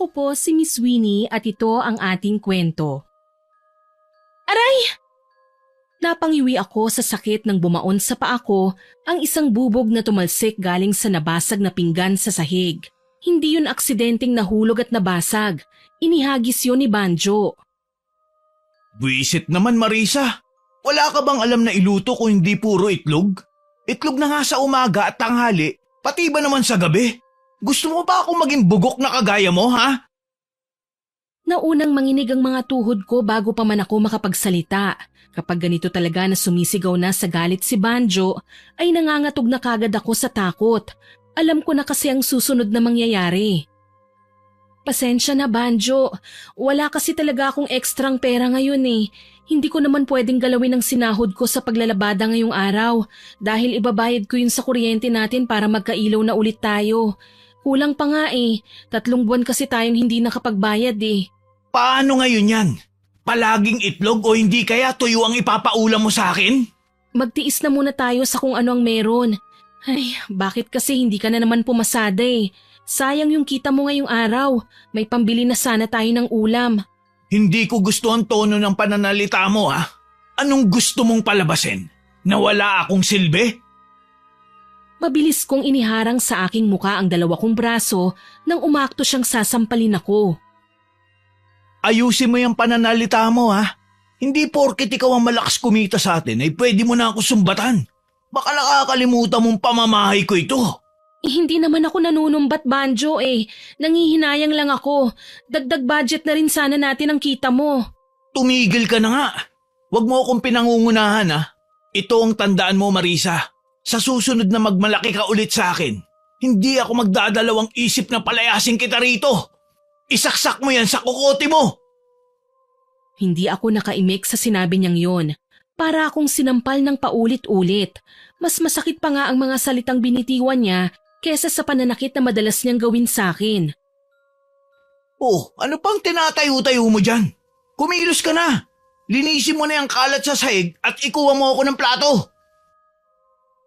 Ako po si Miss Winnie at ito ang ating kwento. Aray! Napangiwi ako sa sakit nang bumaon sa paa ko ang isang bubog na tumalsik galing sa nabasag na pinggan sa sahig. Hindi yun aksidenteng nahulog at nabasag. Inihagis yun ni Banjo. Buisit naman, Marisa. Wala ka bang alam na iluto kung hindi puro itlog? Itlog na nga sa umaga at tanghali, pati ba naman sa gabi? Gusto mo ba akong maging bugok na kagaya mo, ha? Naunang manginig ang mga tuhod ko bago pa man ako makapagsalita. Kapag ganito talaga na sumisigaw na sa galit si Banjo, ay nangangatog na kagad ako sa takot. Alam ko na kasi ang susunod na mangyayari. Pasensya na, Banjo. Wala kasi talaga akong ekstrang pera ngayon eh. Hindi ko naman pwedeng galawin ang sinahod ko sa paglalabada ngayong araw dahil ibabayad ko yun sa kuryente natin para magkailaw na ulit tayo. Kulang pa nga eh. 3 buwan kasi tayong hindi nakapagbayad eh. Paano ngayon yan? Palaging itlog o hindi kaya tuyo ang ipapaulam mo sa akin? Magtiis na muna tayo sa kung ano ang meron. Ay, bakit kasi hindi ka na naman pumasada eh? Sayang yung kita mo ngayong araw. May pambili na sana tayo ng ulam. Hindi ko gusto ang tono ng pananalita mo, ha? Anong gusto mong palabasin? Na wala akong silbi? Mabilis kong iniharang sa aking muka ang 2 kong braso nang umakto siyang sasampalin ako. Ayusin mo yung pananalita mo, ha? Hindi porket ikaw ang malakas kumita sa atin ay pwede mo na ako sumbatan. Baka nakakalimutan mong pamamahay ko ito. Hindi naman ako nanunumbat, Banjo eh. Nangihinayang lang ako. Dagdag budget na rin sana natin ang kita mo. Tumigil ka na nga. Huwag mo akong pinangungunahan, ha? Ito ang tandaan mo, Marisa. Sa susunod na magmalaki ka ulit sa akin, hindi ako magdadalawang isip na palayasin kita rito. Isaksak mo yan sa kukote mo! Hindi ako nakaimik sa sinabi niyang yon. Para akong sinampal ng paulit-ulit. Mas masakit pa nga ang mga salitang binitiwan niya kesa sa pananakit na madalas niyang gawin sa akin. Oh, ano pang tinatayo-tayo mo dyan? Kumilos ka na! Linisin mo na yung kalat sa sahig at ikuha mo ako ng plato!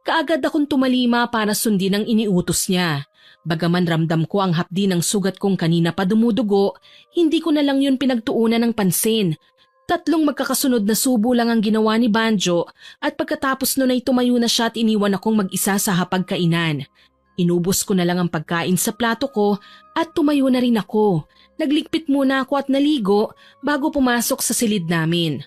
Kaagad akong tumalima para sundin ang iniutos niya. Bagaman ramdam ko ang hapdi ng sugat kong kanina pa dumudugo, hindi ko na lang yun pinagtuunan ng pansin. 3 magkakasunod na subo lang ang ginawa ni Banjo at pagkatapos nun ay tumayo na siya at iniwan akong mag-isa sa hapagkainan. Inubos ko na lang ang pagkain sa plato ko at tumayo na rin ako. Nagligpit muna ako at naligo bago pumasok sa silid namin.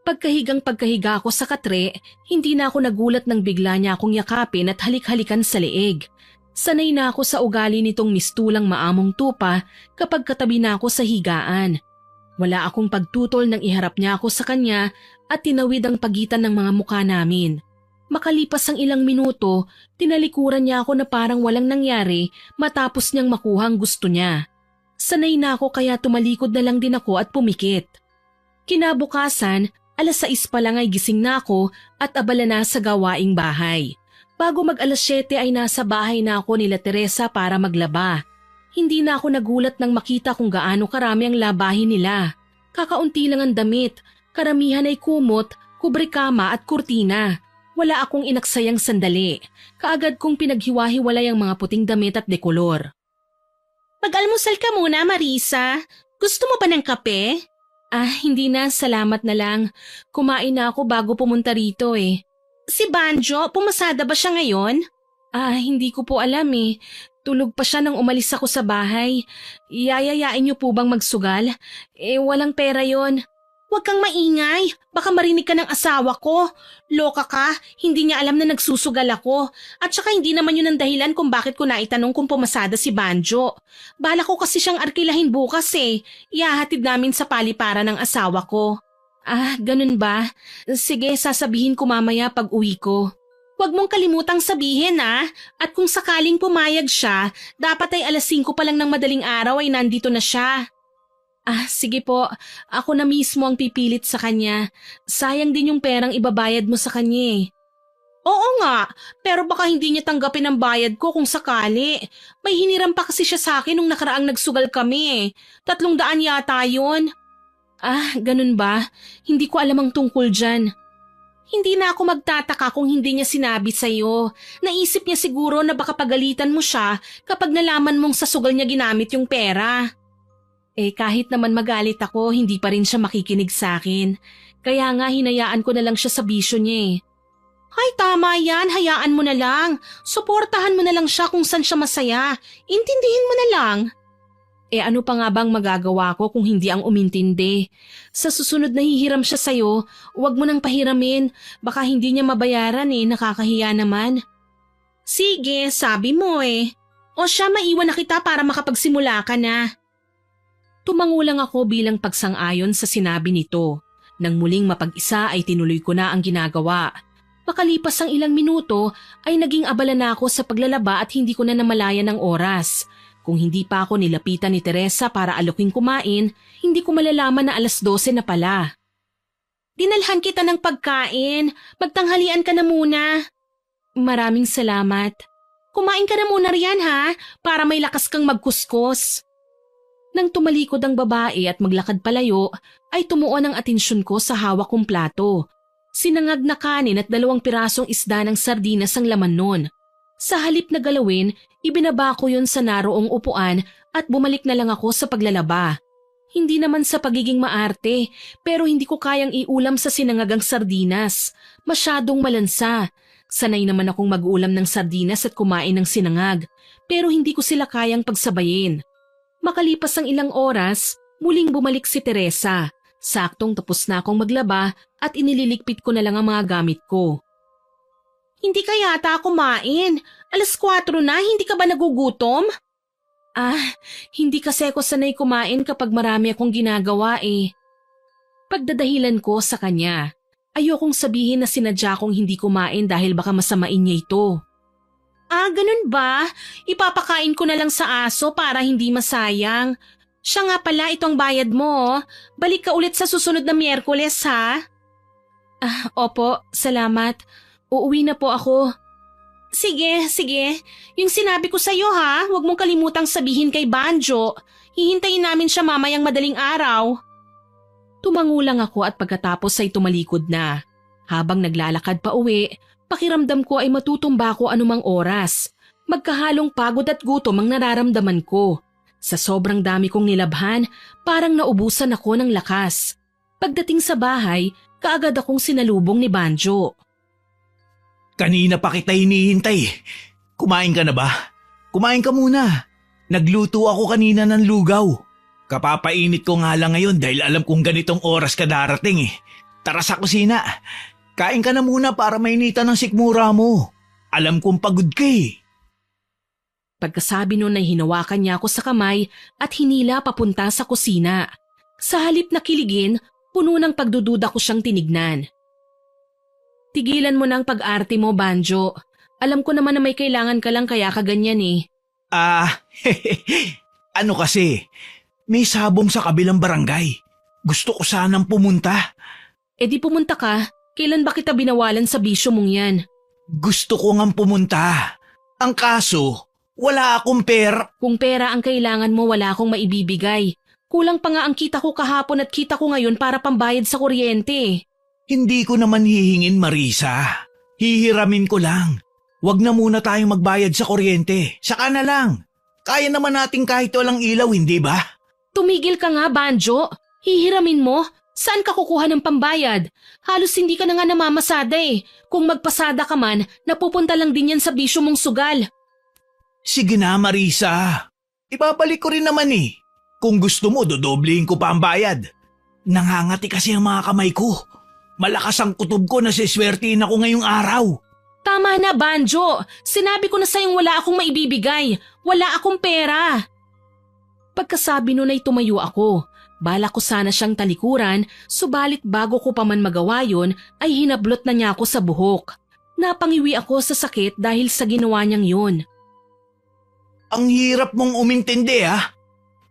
Pagkahiga ako sa katre, hindi na ako nagulat nang bigla niya akong yakapin at halik-halikan sa leeg. Sanay na ako sa ugali nitong mistulang maamong tupa kapag katabi na ako sa higaan. Wala akong pagtutol nang iharap niya ako sa kanya at tinawid ang pagitan ng mga mukha namin. Makalipas ang ilang minuto, tinalikuran niya ako na parang walang nangyari matapos niyang makuha ang gusto niya. Sanay na ako kaya tumalikod na lang din ako at pumikit. Kinabukasan, 6:00 pa lang ay gising na ako at abala na sa gawaing bahay. Bago mag 7:00 ay nasa bahay na ako nila Teresa para maglaba. Hindi na ako nagulat nang makita kung gaano karami ang labahin nila. Kakaunti lang ang damit, karamihan ay kumot, kubre-kama at kurtina. Wala akong inaksayang sandali. Kaagad kong pinaghiwa-hiwalay ang mga puting damit at dekolor. Mag-almusal ka muna, Marisa. Gusto mo ba ng kape? Hindi na, salamat na lang. Kumain na ako bago pumunta rito eh. Si Banjo, pumasada ba siya ngayon? Hindi ko po alam eh. Tulog pa siya nang umalis ako sa bahay. Yayayain niyo po bang magsugal? Walang pera yon. Huwag kang maingay. Baka marinig ka ng asawa ko. Loka ka, hindi niya alam na nagsusugal ako. At saka hindi naman yun ang dahilan kung bakit ko naitanong kung pumasada si Banjo. Bala ko kasi siyang arkilahin bukas eh. Ihahatid namin sa paliparan ng asawa ko. Ganun ba? Sige, sasabihin ko mamaya pag uwi ko. Huwag mong kalimutang sabihin At kung sakaling pumayag siya, dapat ay 5:00 pa lang ng madaling araw ay nandito na siya. Sige po. Ako na mismo ang pipilit sa kanya. Sayang din yung perang ibabayad mo sa kanya eh. Oo nga, pero baka hindi niya tanggapin ang bayad ko kung sakali. May hiniram pa kasi siya sa akin nung nakaraang nagsugal kami eh. 300 yata yun. Ganun ba? Hindi ko alam ang tungkol dyan. Hindi na ako magtataka kung hindi niya sinabi sa'yo. Naisip niya siguro na baka pagalitan mo siya kapag nalaman mong sa sugal niya ginamit yung pera. Kahit naman magalit ako, hindi pa rin siya makikinig sa akin. Kaya nga hinayaan ko na lang siya sa bisyo niya eh. Ay tama yan, hayaan mo na lang. Suportahan mo na lang siya kung saan siya masaya. Intindihin mo na lang. Ano pa nga bang magagawa ko kung hindi ang umintindi? Sa susunod na hihiram siya sa'yo, huwag mo nang pahiramin. Baka hindi niya mabayaran nakakahiya naman. Sige, sabi mo eh. O siya, maiwan na kita para makapagsimula ka na. Tumangulang ako bilang pagsang-ayon sa sinabi nito. Nang muling mapag-isa ay tinuloy ko na ang ginagawa. Makalipas ang ilang minuto ay naging abala na ako sa paglalaba at hindi ko na namalayan ng oras. Kung hindi pa ako nilapitan ni Teresa para aloking kumain, hindi ko malalaman na 12:00 na pala. Dinalhan kita ng pagkain. Magtanghalian ka na muna. Maraming salamat. Kumain ka na muna riyan ha, para may lakas kang magkuskos. Nang tumalikod ang babae at maglakad palayo, ay tumuon ang atensyon ko sa hawak kong plato. Sinangag na kanin at 2 pirasong isda ng sardinas ang laman nun. Sa halip na galawin, ibinaba ko yun sa naroong upuan at bumalik na lang ako sa paglalaba. Hindi naman sa pagiging maarte, pero hindi ko kayang iulam sa sinangagang sardinas. Masyadong malansa. Sanay naman akong mag-ulam ng sardinas at kumain ng sinangag, pero hindi ko sila kayang pagsabayin. Makalipas ang ilang oras, muling bumalik si Teresa. Saktong tapos na akong maglaba at inililigpit ko na lang ang mga gamit ko. Hindi ka yata kumain. 4:00 na, hindi ka ba nagugutom? Hindi kasi ako sanay kumain kapag marami akong ginagawa eh. Pagdadahilan ko sa kanya, ayokong sabihin na sinadya kong hindi kumain dahil baka masamain niya ito. Ganun ba? Ipapakain ko na lang sa aso para hindi masayang. Siya nga pala, ito ang bayad mo. Balik ka ulit sa susunod na Miyerkules ha? Opo, salamat. Uuwi na po ako. Sige. Yung sinabi ko sa'yo ha, huwag mong kalimutang sabihin kay Banjo. Hihintayin namin siya mamayang madaling araw. Tumangulang ako at pagkatapos ay tumalikod na. Habang naglalakad pa uwi, pakiramdam ko ay matutumba ko anumang oras. Magkahalong pagod at gutom ang nararamdaman ko. Sa sobrang dami kong nilabhan, parang naubusan ako ng lakas. Pagdating sa bahay, kaagad akong sinalubong ni Banjo. Kanina pa kita hinihintay. Kumain ka na ba? Kumain ka muna. Nagluto ako kanina ng lugaw. Kapapainit ko nga lang ngayon dahil alam kong ganitong oras ka darating eh. Tara sa kusina. Kain ka na muna para mainitan ng sikmura mo. Alam kong pagod ka eh. Pagkasabi nun ay hinawakan niya ako sa kamay at hinila papunta sa kusina. Sa halip na kiligin, puno ng pagdududa ko siyang tinignan. Tigilan mo ng pag-arte mo, Banjo. Alam ko naman na may kailangan ka lang kaya ka ganyan eh. Ano kasi, may sabong sa kabilang barangay. Gusto ko sanang pumunta. Di pumunta ka. Kailan ba kita binawalan sa bisyo mong yan? Gusto ko ngang pumunta. Ang kaso, wala akong pera. Kung pera ang kailangan mo, wala akong maibibigay. Kulang pa nga ang kita ko kahapon at kita ko ngayon para pambayad sa kuryente. Hindi ko naman hihingin, Marisa. Hihiramin ko lang. Huwag na muna tayong magbayad sa kuryente. Saka na lang. Kaya naman natin kahit walang ilaw, hindi ba? Tumigil ka nga, Banjo. Hihiramin mo? Saan ka kukuha ng pambayad? Halos hindi ka na nga namamasada eh. Kung magpasada ka man, napupunta lang din yan sa bisyo mong sugal. Sige na, Marisa. Ipapalik ko rin naman eh. Kung gusto mo, dodoblihin ko pa ang bayad. Nangangati kasi ang mga kamay ko. Malakas ang kutob ko na siswertihin ako ngayong araw. Tama na, Banjo. Sinabi ko na sa'yong wala akong maibibigay. Wala akong pera. Pagkasabi nun ay tumayo ako. Bala ko sana siyang talikuran, subalit bago ko pa man magawa yun ay hinablot na niya ako sa buhok. Napangiwi ako sa sakit dahil sa ginawa niyang yun. Ang hirap mong umintindi ha.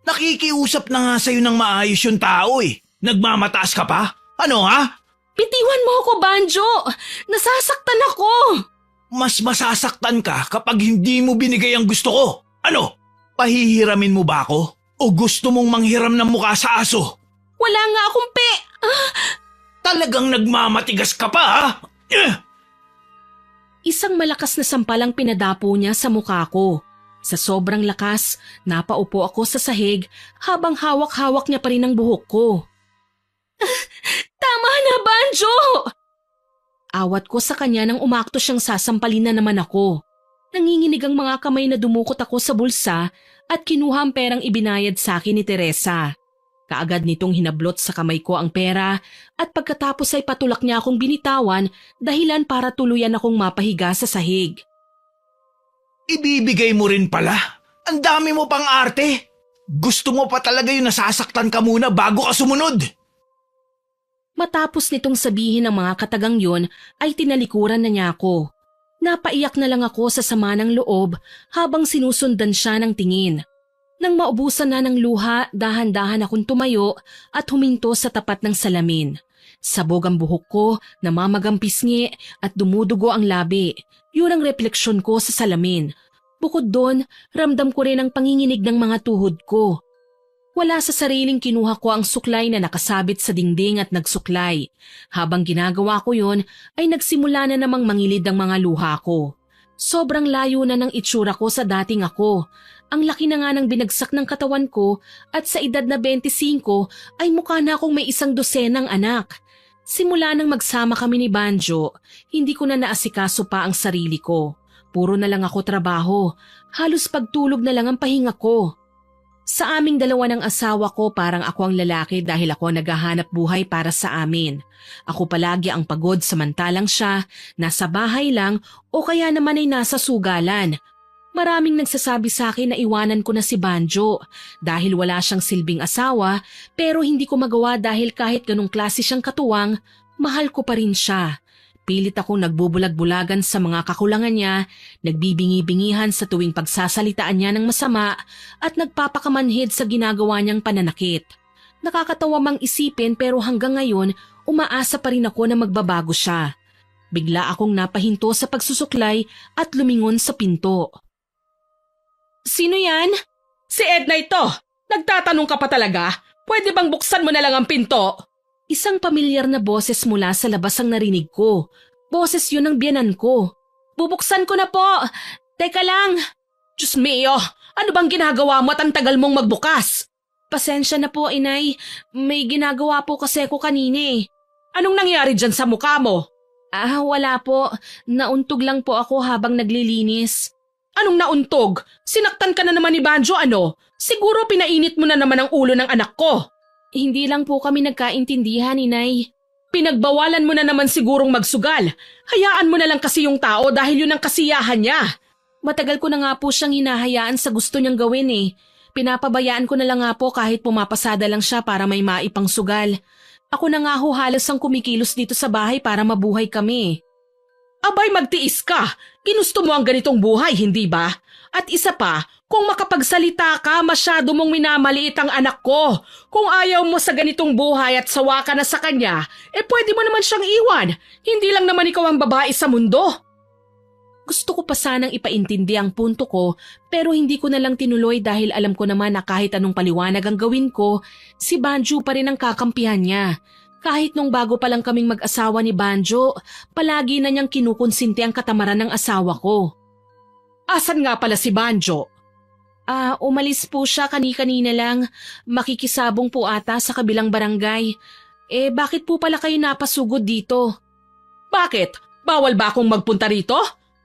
Nakikiusap na nga sa'yo ng maayos yung tao eh. Nagmamataas ka pa? Ano ha? Bitiwan mo ako, Banjo! Nasasaktan ako! Mas masasaktan ka kapag hindi mo binigay ang gusto ko. Ano? Pahihiramin mo ba ako? O gusto mong manghiram ng mukha sa aso? Wala nga akong Talagang nagmamatigas ka pa ha? Isang malakas na sampalang pinadapo niya sa mukha ko. Sa sobrang lakas, napaupo ako sa sahig habang hawak-hawak niya pa rin ang buhok ko. Tama na, Banjo! Awat ko sa kanya nang umakto siyang sasampalin na naman ako. Nanginginig ang mga kamay na dumukot ako sa bulsa at kinuha ang perang ibinayad sa akin ni Teresa. Kaagad nitong hinablot sa kamay ko ang pera at pagkatapos ay patulak niya akong binitawan dahilan para tuluyan akong mapahiga sa sahig. Ibibigay mo rin pala. Ang dami mo pang arte. Gusto mo pa talaga yung nasasaktan ka muna bago ka sumunod. Matapos nitong sabihin ng mga katagang yon ay tinalikuran na niya ako. Napaiyak na lang ako sa sama ng loob habang sinusundan siya ng tingin. Nang maubusan na ng luha, dahan-dahan akong tumayo at huminto sa tapat ng salamin. Sabog ang buhok ko, namamagang pisngi at dumudugo ang labi. Yun ang refleksyon ko sa salamin. Bukod doon, ramdam ko rin ang panginginig ng mga tuhod ko. Wala sa sariling kinuha ko ang suklay na nakasabit sa dingding at nagsuklay. Habang ginagawa ko yun, ay nagsimula na namang mangilid ang mga luha ko. Sobrang layo na ng itsura ko sa dating ako. Ang laki na nga ng binagsak ng katawan ko at sa edad na 25 ay mukha na akong may 12 anak. Simula nang magsama kami ni Banjo, hindi ko na naasikaso pa ang sarili ko. Puro na lang ako trabaho, halos pagtulog na lang ang pahinga ko. Sa aming dalawa ng asawa ko parang ako ang lalaki dahil ako naghahanap buhay para sa amin. Ako palagi ang pagod samantalang siya, nasa bahay lang o kaya naman ay nasa sugalan. Maraming nagsasabi sa akin na iwanan ko na si Banjo dahil wala siyang silbing asawa pero hindi ko magawa dahil kahit ganong klase siyang katuwang, mahal ko pa rin siya. Pilit akong nagbubulag-bulagan sa mga kakulangan niya, nagbibingi-bingihan sa tuwing pagsasalitaan niya ng masama at nagpapakamanhid sa ginagawa niyang pananakit. Nakakatawa mang isipin pero hanggang ngayon umaasa pa rin ako na magbabago siya. Bigla akong napahinto sa pagsusuklay at lumingon sa pinto. Sino yan? Si Edna ito! Nagtatanong ka pa talaga? Pwede bang buksan mo na lang ang pinto? Isang pamilyar na boses mula sa labas ang narinig ko. Boses yun ng biyanan ko. Bubuksan ko na po! Teka lang! Diyos mio! Ano bang ginagawa mo at ang tagal mong magbukas? Pasensya na po, inay. May ginagawa po kasi ako kanina eh. Anong nangyari dyan sa mukha mo? Wala po. Nauntog lang po ako habang naglilinis. Anong nauntog? Sinaktan ka na naman ni Banjo ano? Siguro pinainit mo na naman ang ulo ng anak ko. Hindi lang po kami nagkaintindihan, inay. Pinagbawalan mo na naman sigurong magsugal. Hayaan mo na lang kasi yung tao dahil yun ang kasiyahan niya. Matagal ko na nga po siyang hinahayaan sa gusto niyang gawin eh. Pinapabayaan ko na lang nga po kahit pumapasada lang siya para may maipang sugal. Ako na nga ho halos ang kumikilos dito sa bahay para mabuhay kami. Abay magtiis ka! Ginusto mo ang ganitong buhay, hindi ba? At isa pa, kung makapagsalita ka, masyado mong minamaliit ang anak ko. Kung ayaw mo sa ganitong buhay at sawa ka na sa kanya, pwede mo naman siyang iwan. Hindi lang naman ikaw ang babae sa mundo. Gusto ko pa sanang ipaintindi ang punto ko pero hindi ko na lang tinuloy dahil alam ko naman na kahit anong paliwanag ang gawin ko, si Banjo pa rin ang kakampihan niya. Kahit nung bago pa lang kaming mag-asawa ni Banjo, palagi na niyang kinukonsinti ang katamaran ng asawa ko. Asan nga pala si Banjo? Umalis po siya kani-kanina lang. Makikisabong po ata sa kabilang barangay. Bakit po pala kayo napasugod dito? Bakit? Bawal ba akong magpunta rito?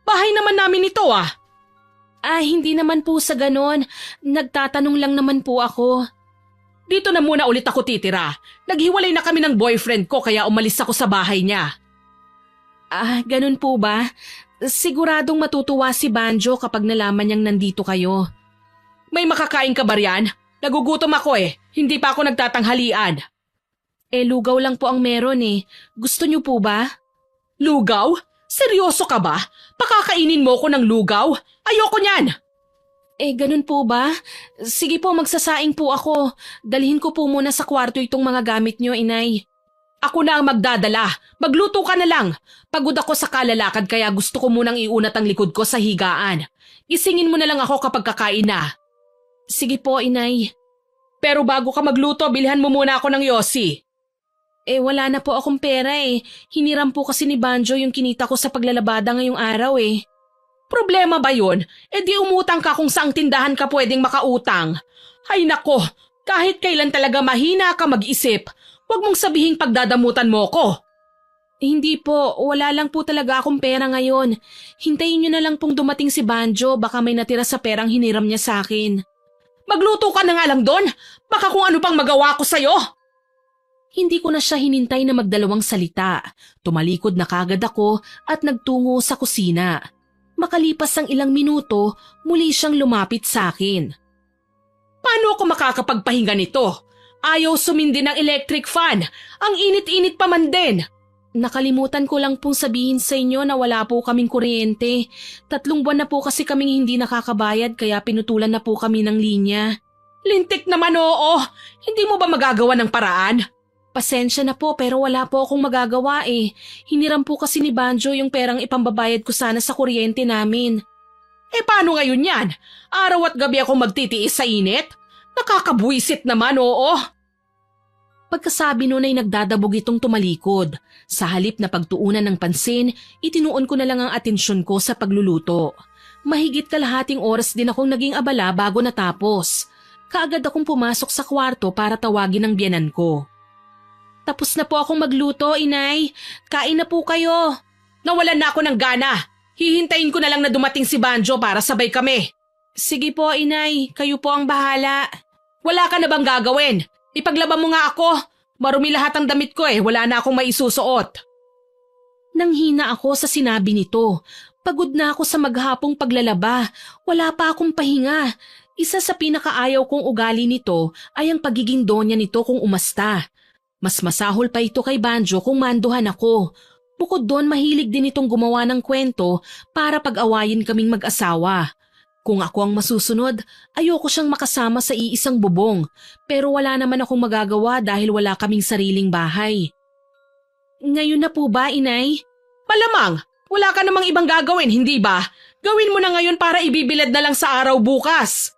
Bahay naman namin ito ah. Hindi naman po sa ganon. Nagtatanong lang naman po ako. Dito na muna ulit ako titira. Naghiwalay na kami ng boyfriend ko kaya umalis ako sa bahay niya. Ganun po ba? Siguradong matutuwa si Banjo kapag nalaman niyang nandito kayo. May makakain ka ba riyan? Nagugutom ako eh. Hindi pa ako nagtatanghalian. Lugaw lang po ang meron eh. Gusto niyo po ba? Lugaw? Seryoso ka ba? Pakakainin mo ko ng lugaw? Ayoko niyan! Ganun po ba? Sige po, magsasaing po ako. Dalhin ko po muna sa kwarto itong mga gamit niyo, inay. Ako na ang magdadala. Magluto ka na lang. Pagod ako sa kalalakad kaya gusto ko munang iunat ang likod ko sa higaan. Isingin mo na lang ako kapag kakain na. Sige po, inay. Pero bago ka magluto, bilhan mo muna ako ng yosi. Wala na po akong pera eh. Hiniram po kasi ni Banjo yung kinita ko sa paglalabada ngayong araw eh. Problema ba yun? E di umutang ka kung saang tindahan ka pwedeng makautang. Ay nako, kahit kailan talaga mahina ka mag-isip, huwag mong sabihing pagdadamutan mo ko. Hindi po, wala lang po talaga akong pera ngayon. Hintayin niyo na lang pong dumating si Banjo, baka may natira sa perang hiniram niya sa akin. Magluto ka na nga lang doon, baka kung ano pang magawa ko sa'yo. Hindi ko na siya hinintay na magdalawang salita. Tumalikod na kagad ako at nagtungo sa kusina. Makalipas ang ilang minuto, muli siyang lumapit sa akin. Paano ako makakapagpahinga nito? Ayaw sumindi ng electric fan. Ang init-init pa man din. Nakalimutan ko lang pong sabihin sa inyo na wala po kaming kuryente. 3 buwan na po kasi kaming hindi nakakabayad kaya pinutulan na po kami ng linya. Lintik naman oo. Hindi mo ba magagawa ng paraan? Pasensya na po pero wala po akong magagawa eh. Hiniram po kasi ni Banjo yung perang ipambabayad ko sana sa kuryente namin. Eh paano ngayon yan? Araw at gabi akong magtitiis sa init? Nakakabuisit naman oo. Pagkasabi nun ay nagdadabog itong tumalikod. Sa halip na pagtuunan ng pansin, itinuon ko na lang ang atensyon ko sa pagluluto. Mahigit kalahating oras din akong naging abala bago natapos. Kaagad akong pumasok sa kwarto para tawagin ang biyenan ko. Tapos na po akong magluto, inay. Kain na po kayo. Nawalan na ako ng gana. Hihintayin ko na lang na dumating si Banjo para sabay kami. Sige po, inay. Kayo po ang bahala. Wala ka na bang gagawin? Ipaglaba mo nga ako. Marumi lahat ang damit ko eh. Wala na akong maisusuot. Nanghina ako sa sinabi nito. Pagod na ako sa maghapong paglalaba. Wala pa akong pahinga. Isa sa pinakaayaw kong ugali nito ay ang pagiging donya nito kung umasta. Mas masahol pa ito kay Banjo kung manduhan ako. Bukod doon mahilig din itong gumawa ng kwento para pag-awayin kaming mag-asawa. Kung ako ang masusunod, ayoko siyang makasama sa iisang bubong. Pero wala naman akong magagawa dahil wala kaming sariling bahay. Ngayon na po ba, inay? Malamang, wala ka namang ibang gagawin, hindi ba? Gawin mo na ngayon para ibibilad na lang sa araw bukas.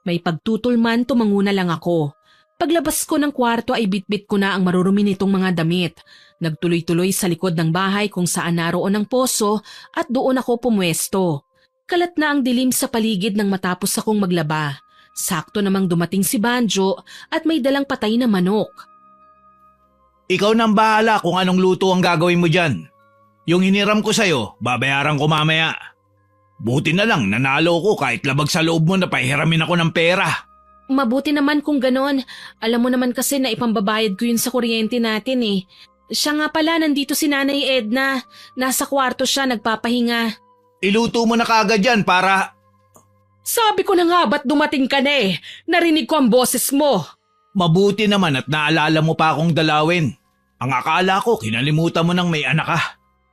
May pagtutulman tumanguna lang ako. Paglabas ko ng kwarto ay bitbit ko na ang marurumi nitong mga damit. Nagtuloy-tuloy sa likod ng bahay kung saan naroon ang poso at doon ako pumwesto. Kalat na ang dilim sa paligid nang matapos akong maglaba. Sakto namang dumating si Banjo at may dalang patay na manok. Ikaw nang bahala kung anong luto ang gagawin mo dyan. Yung hiniram ko sa'yo, babayaran ko mamaya. Buti na lang nanalo ko kahit labag sa loob mo na pahiramin ako ng pera. Mabuti naman kung ganon. Alam mo naman kasi na ipambabayad ko yun sa kuryente natin eh. Siya nga pala, nandito si Nanay Edna. Nasa kwarto siya, nagpapahinga. Iluto mo na kagad yan para... Sabi ko na nga ba't dumating ka na eh. Narinig ko ang boses mo. Mabuti naman at naalala mo pa akong dalawin. Ang akala ko, kinalimutan mo nang may anak ka.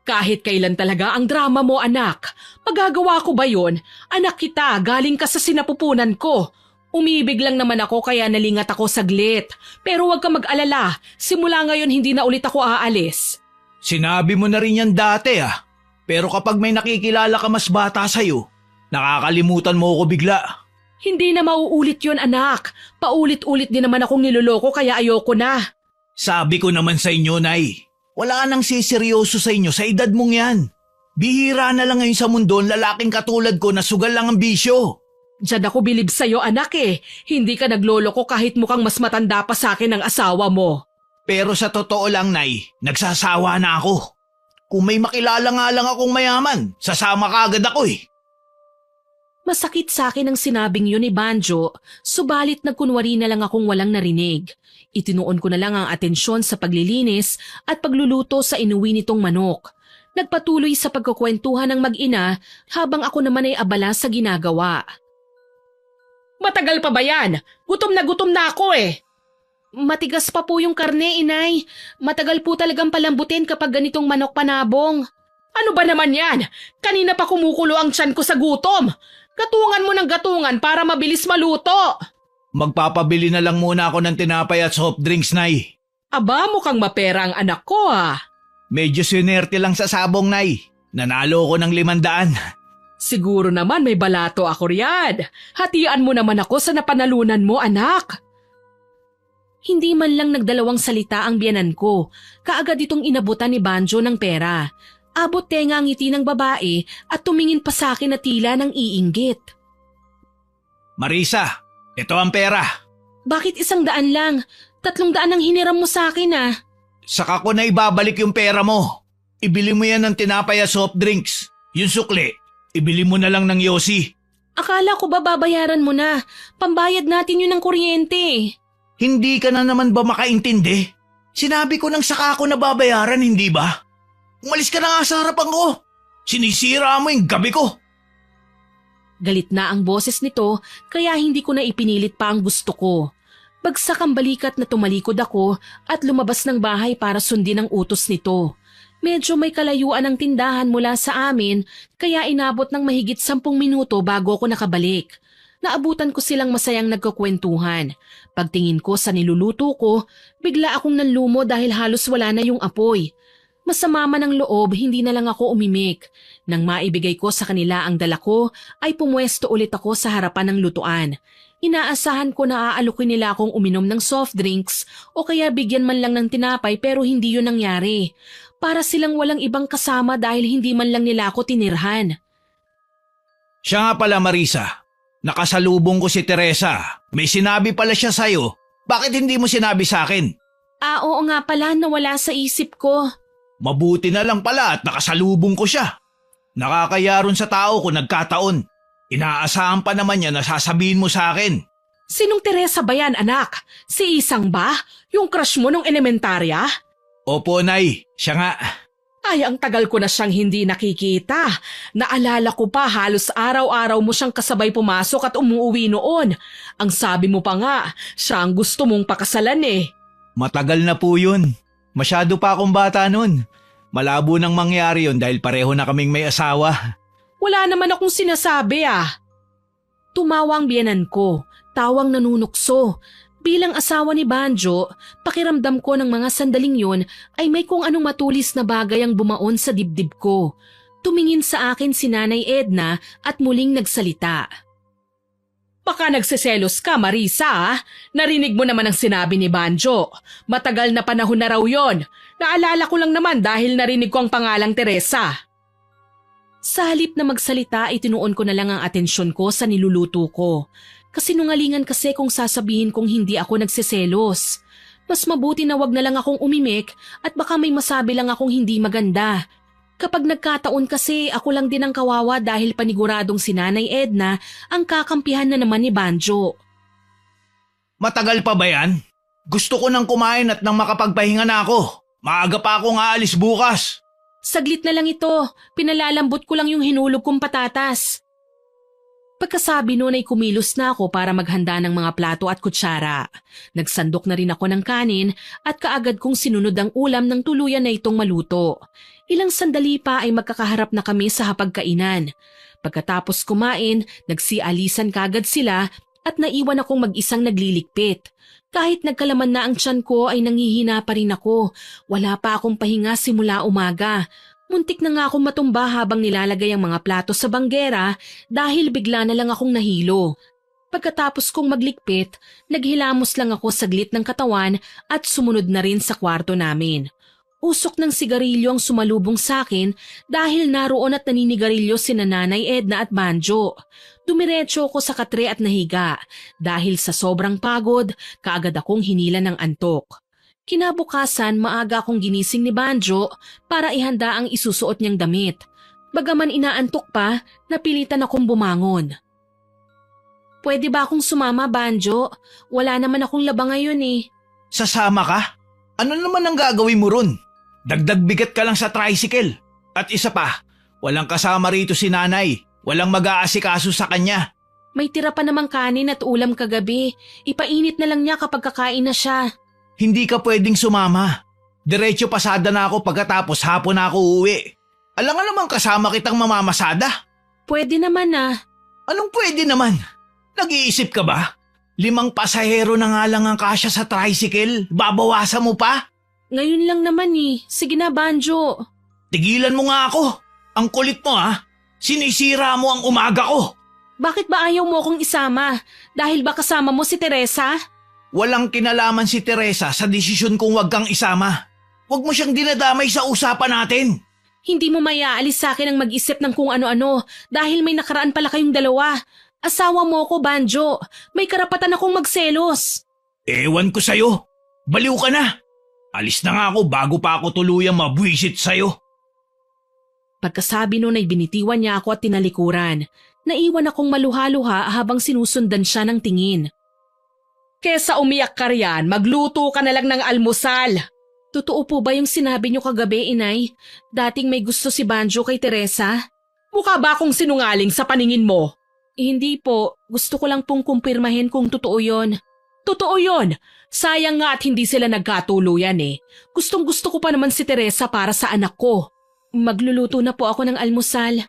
Kahit kailan talaga ang drama mo, anak. Magagawa ko ba yun? Anak kita, galing ka sa sinapupunan ko. Umibig lang naman ako kaya nalingat ako saglit. Pero huwag ka mag-alala, simula ngayon hindi na ulit ako aalis. Sinabi mo na rin yan dati ah. Pero kapag may nakikilala ka mas bata sa'yo, nakakalimutan mo ako bigla. Hindi na mauulit yon anak. Paulit-ulit din naman akong niloloko kaya ayoko na. Sabi ko naman sa inyo, Nay. Wala nang siseryoso sa inyo sa edad mong yan. Bihira na lang ngayon sa mundo ang lalaking katulad ko na sugal lang ang bisyo. Diyan ako bilib sa'yo anak eh. Hindi ka nagloloko kahit mukhang mas matanda pa sa akin ang asawa mo. Pero sa totoo lang, Nay, nagsasawa na ako. Kung may makilala nga lang akong mayaman, sasama ka agad ako eh. Masakit sa akin ang sinabing yun ni Banjo, subalit nagkunwari na lang akong walang narinig. Itinuon ko na lang ang atensyon sa paglilinis at pagluluto sa inuwi nitong manok. Nagpatuloy sa pagkukwentuhan ng mag-ina habang ako naman ay abala sa ginagawa. Matagal pa ba yan? Gutom na ako eh. Matigas pa po yung karne, inay. Matagal po talagang palambutin kapag ganitong manok panabong. Ano ba naman yan? Kanina pa kumukulo ang tiyan ko sa gutom. Gatungan mo ng gatungan para mabilis maluto. Magpapabili na lang muna ako ng tinapay at soft drinks, Nay. Aba, mukhang mapera ang anak ko ah. Medyo sinerte lang sa sabong, Nay. Nanalo ko ng 500. Siguro naman may balato ako riyan. Hatian mo naman ako sa napanalunan mo, anak. Hindi man lang nagdalawang salita ang biyanan ko. Kaagad itong inabutan ni Banjo ng pera. Abot tenga ang ngiti ng babae at tumingin pa sa akin na tila ng iinggit. Marisa, ito ang pera. Bakit 100 lang? 300 ang hiniram mo sa akin ah. Saka ko na ibabalik yung pera mo. Ibili mo yan ng tinapay at soft drinks. Yung sukli, ibili mo na lang ng yosi. Akala ko ba babayaran mo na? Pambayad natin yun ng kuryente. Hindi ka na naman ba makaintindi? Sinabi ko nang saka ako na babayaran, hindi ba? Umalis ka na nga sa harapan ko. Sinisira mo yung gabi ko. Galit na ang boses nito kaya hindi ko na ipinilit pa ang gusto ko. Bagsak ang balikat na tumalikod ako at lumabas ng bahay para sundin ang utos nito. Medyo may kalayuan ang tindahan mula sa amin kaya inabot ng mahigit 10 minuto bago ako nakabalik. Naabutan ko silang masayang nagkukwentuhan. Pagtingin ko sa niluluto ko, bigla akong nanlumo dahil halos wala na yung apoy. Masama man ang loob, hindi na lang ako umimik. Nang maibigay ko sa kanila ang dala ko, ay pumwesto ulit ako sa harapan ng lutuan. Inaasahan ko na aalukin nila akong uminom ng soft drinks o kaya bigyan man lang ng tinapay pero hindi yun nangyari. Para silang walang ibang kasama dahil hindi man lang nila ako tinirhan. Siya nga pala, Marisa. Nakasalubong ko si Teresa. May sinabi pala siya sa'yo. Bakit hindi mo sinabi sa akin? Oo nga pala, nawala sa isip ko. Mabuti na lang pala at nakasalubong ko siya. Nakakaya ron sa tao kung nagkataon. Inaasahan pa naman niya na sasabihin mo sa akin. Sinong Teresa ba yan, anak? Si Isang ba? Yung crush mo nung elementarya? Opo, Nay. Siya nga. Ay, ang tagal ko na siyang hindi nakikita. Naalala ko pa halos araw-araw mo siyang kasabay pumasok at umuwi noon. Ang sabi mo pa nga, siya ang gusto mong pakasalan eh. Matagal na po yun. Masyado pa akong bata nun. Malabo nang mangyari yun dahil pareho na kaming may asawa. Wala naman akong sinasabi ah. Tumawa ang biyenan ko, tawang nanunukso. Bilang asawa ni Banjo, pakiramdam ko ng mga sandaling yun ay may kung anong matulis na bagay ang bumaon sa dibdib ko. Tumingin sa akin si Nanay Edna at muling nagsalita. Baka nagseselos ka, Marisa, ah. Narinig mo naman ang sinabi ni Banjo. Matagal na panahon na raw yon. Naalala ko lang naman dahil narinig ko ang pangalang Teresa. Sa halip na magsalita, itinuon ko na lang ang atensyon ko sa niluluto ko. Kasinungalingan kasi kung sasabihin kong hindi ako nagseselos. Mas mabuti na wag na lang akong umimik at baka may masabi lang akong hindi maganda. Kapag nagkataon kasi ako lang din ang kawawa dahil paniguradong si Nanay Edna ang kakampihan na naman ni Banjo. Matagal pa ba yan? Gusto ko nang kumain at nang makapagpahinga na ako. Maaga pa akong aalis bukas. Saglit na lang ito, pinalalambot ko lang yung hinulog kong patatas. Pagkasabi noon ay kumilos na ako para maghanda ng mga plato at kutsara. Nagsandok na rin ako ng kanin at kaagad kong sinunod ang ulam ng tuluyan na itong maluto. Ilang sandali pa ay magkakaharap na kami sa hapagkainan. Pagkatapos kumain, nagsialisan kagad sila at naiwan akong mag-isang nagliligpit. Kahit nagkalaman na ang tiyan ko ay nangihina pa rin ako. Wala pa akong pahinga simula umaga. Muntik na nga akong matumba habang nilalagay ang mga plato sa banggera dahil bigla na lang akong nahilo. Pagkatapos kong maglikpit, naghilamos lang ako saglit ng katawan at sumunod na rin sa kwarto namin. Usok ng sigarilyo ang sumalubong sa akin dahil naroon at naninigarilyo sina Nanay Edna at Banjo. Dumiretso ako sa katre at nahiga. Dahil sa sobrang pagod, kaagad akong hinila ng antok. Kinabukasan, maaga akong ginising ni Banjo para ihanda ang isusuot niyang damit. Bagaman inaantok pa, napilitan akong bumangon. Pwede ba akong sumama, Banjo? Wala naman akong laba ngayon eh. Sasama ka? Ano naman ang gagawin mo ron? Dagdag bigat ka lang sa tricycle. At isa pa, walang kasama rito si Nanay. Walang mag-aasikaso sa kanya. May tira pa namang kanin at ulam kagabi. Ipainit na lang niya kapag kakain na siya. Hindi ka pwedeng sumama. Diretso pasada na ako pagkatapos hapon na ako uuwi. Alam nga naman kasama kitang mamamasada. Pwede naman ah. Anong pwede naman? Nag-iisip ka ba? 5 pasahero na nga lang ang kasya sa tricycle. Babawasan mo pa? Ngayon lang naman eh. Sige na, Banjo. Tigilan mo nga ako. Ang kulit mo ha. Sinisira mo ang umaga ko. Bakit ba ayaw mo akong isama? Dahil ba kasama mo si Teresa? Walang kinalaman si Teresa sa desisyon kung wag kang isama. Huwag mo siyang dinadamay sa usapan natin. Hindi mo mayaalis sa akin ang mag-isip ng kung ano-ano dahil may nakaraan pala kayong dalawa. Asawa mo ko, Banjo. May karapatan akong magselos. Ewan ko sa'yo. Baliw ka na. Alis na nga ako bago pa ako tuluyang mabwisit sa'yo. Pagkasabi nun ay binitiwan niya ako at tinalikuran. Naiwan akong maluha-luha habang sinusundan siya ng tingin. Kesa umiyak ka riyan, magluto ka na lang ng almusal. Totoo po ba yung sinabi niyo kagabi, Inay? Dating may gusto si Banjo kay Teresa? Mukha ba akong sinungaling sa paningin mo? Hindi po. Gusto ko lang pong kumpirmahin kung totoo yon. Totoo yon. Sayang nga at hindi sila nagkatuluyan eh. Gustong gusto ko pa naman si Teresa para sa anak ko. Magluluto na po ako ng almusal.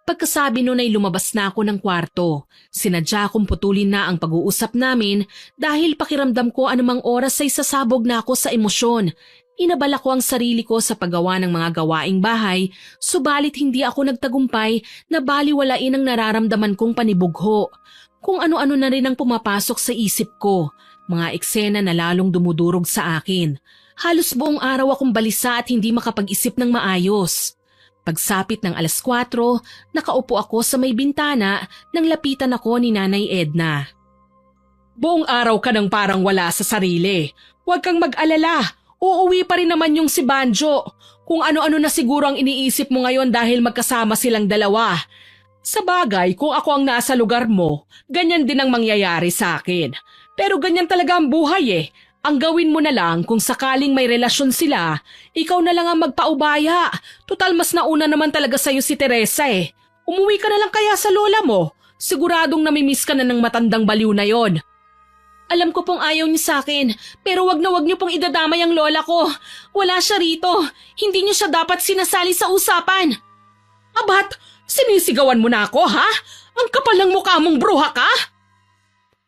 Pagkasabi nun ay lumabas na ako ng kwarto. Sinadya kong putulin na ang pag-uusap namin dahil pakiramdam ko anumang oras ay sasabog na ako sa emosyon. Inabala ko ang sarili ko sa paggawa ng mga gawaing bahay, subalit hindi ako nagtagumpay na baliwalain ang nararamdaman kong panibugho. Kung ano-ano na rin ang pumapasok sa isip ko, mga eksena na lalong dumudurog sa akin. Halos buong araw akong balisa at hindi makapag-isip ng maayos. Pagsapit ng 4:00, nakaupo ako sa may bintana nang lapitan ako ni Nanay Edna. Buong araw ka nang parang wala sa sarili. Huwag kang mag-alala. Uuwi pa rin naman yung si Banjo. Kung ano-ano na siguro ang iniisip mo ngayon dahil magkasama silang dalawa. Sa bagay, kung ako ang nasa lugar mo, ganyan din ang mangyayari sa akin. Pero ganyan talaga ang buhay eh. Ang gawin mo na lang kung sakaling may relasyon sila, ikaw na lang ang magpaubaya. Tutal mas nauna naman talaga sa'yo si Teresa eh. Umuwi ka na lang kaya sa lola mo. Siguradong namimiss ka na ng matandang baliw na yon. Alam ko pong ayaw niyo sa akin, pero wag niyo pong idadamay ang lola ko. Wala siya rito. Hindi niyo siya dapat sinasali sa usapan. Abat, sinisigawan mo na ako ha? Ang kapal ng mukha mong bruha ka?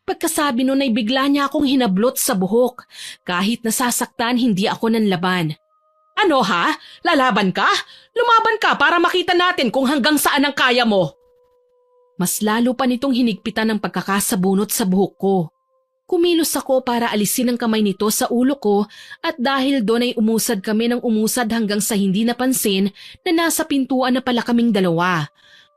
Pagkasabi nun ay bigla niya akong hinablot sa buhok. Kahit nasasaktan, hindi ako nanlaban. Ano ha? Lalaban ka? Lumaban ka para makita natin kung hanggang saan ang kaya mo. Mas lalo pa nitong hinigpitan ng pagkakasabunot sa buhok ko. Kumilos ako para alisin ang kamay nito sa ulo ko at dahil doon ay umusad kami ng umusad hanggang sa hindi napansin na nasa pintuan na pala kaming dalawa.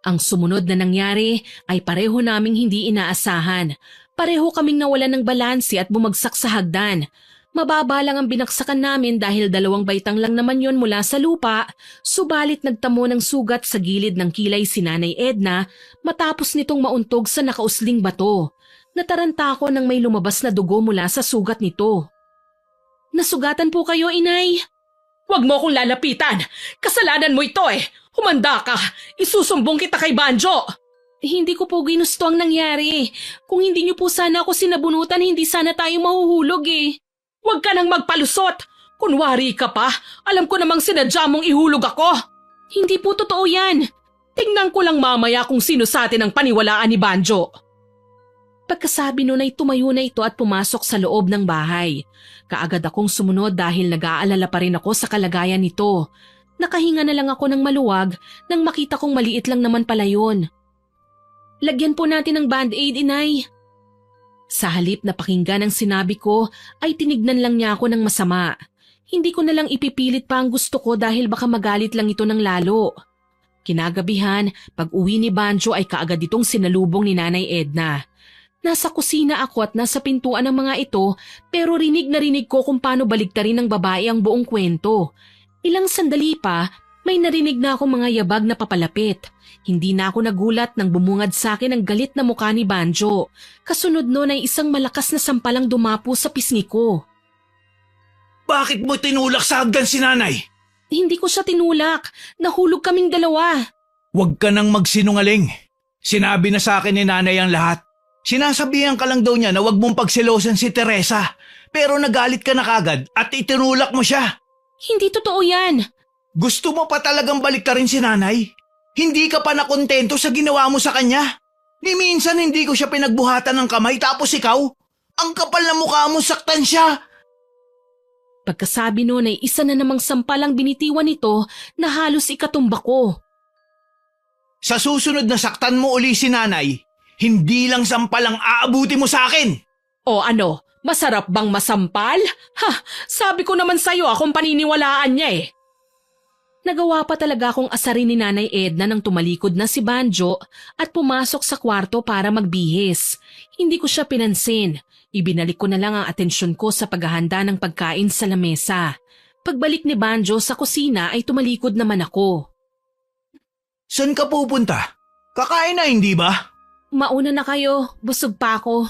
Ang sumunod na nangyari ay pareho naming hindi inaasahan. Pareho kaming nawalan ng balanse at bumagsak sa hagdan. Mababa lang ang binaksakan namin dahil 2 baitang lang naman yon mula sa lupa, subalit nagtamo ng sugat sa gilid ng kilay si Nanay Edna matapos nitong mauntog sa nakausling bato. Nataranta ako nang may lumabas na dugo mula sa sugat nito. Nasugatan po kayo, Inay? Huwag mo akong lalapitan! Kasalanan mo ito eh! Humanda ka! Isusumbong kita kay Banjo! Hindi ko po ginusto ang nangyari. Kung hindi niyo po sana ako sinabunutan, hindi sana tayo mahuhulog eh. Huwag ka nang magpalusot! Kunwari ka pa, alam ko namang sinadya mong ihulog ako. Hindi po totoo yan. Tingnan ko lang mamaya kung sino sa atin ang paniwalaan ni Banjo. Pagkasabi nun ay tumayo na ito at pumasok sa loob ng bahay. Kaagad akong sumunod dahil nag-aalala pa rin ako sa kalagayan nito. Nakahinga na lang ako ng maluwag nang makita kong maliit lang naman pala yun. Lagyan po natin ng band-aid, Inay. Sa halip na pakinggan ang sinabi ko ay tinignan lang niya ako ng masama. Hindi ko na lang ipipilit pa ang gusto ko dahil baka magalit lang ito ng lalo. Kinagabihan, pag uwi ni Banjo ay kaagad itong sinalubong ni Nanay Edna. Nasa kusina ako at nasa pintuan ng mga ito pero rinig na rinig ko kung paano baligtarin ng babae ang buong kwento. Ilang sandali pa, may narinig na akong mga yabag na papalapit. Hindi na ako nagulat nang bumungad sa akin ang galit na mukha ni Banjo. Kasunod nun ay isang malakas na sampalang dumapo sa pisngi ko. Bakit mo tinulak sa hagdan si Nanay? Hindi ko siya tinulak. Nahulog kaming dalawa. Huwag ka nang magsinungaling. Sinabi na sa akin ni Nanay ang lahat. Sinasabihan ka lang daw niya na huwag mong pagselosan si Teresa. Pero nagalit ka na kagad at itinulak mo siya. Hindi totoo yan. Gusto mo pa talagang baliktarin si Nanay? Hindi ka pa nakontento sa ginawa mo sa kanya? Ni minsan hindi ko siya pinagbuhatan ng kamay tapos ikaw? Ang kapal na mukha mo, saktan siya. Pagkasabi nun ay isa na namang sampalang binitiwan nito na halos ikatumba ko. Sa susunod na saktan mo uli si Nanay, hindi lang sampal ang aabuti mo sa akin. O ano, masarap bang masampal? Ha, sabi ko naman sa'yo akong paniniwalaan niya eh. Nagawa pa talaga akong asarin ni Nanay Edna nang tumalikod na si Banjo at pumasok sa kwarto para magbihis. Hindi ko siya pinansin. Ibinalik ko na lang ang atensyon ko sa paghahanda ng pagkain sa lamesa. Pagbalik ni Banjo sa kusina ay tumalikod naman ako. Saan ka pupunta? Kakain na, hindi ba? Mauna na kayo, busog pa ako.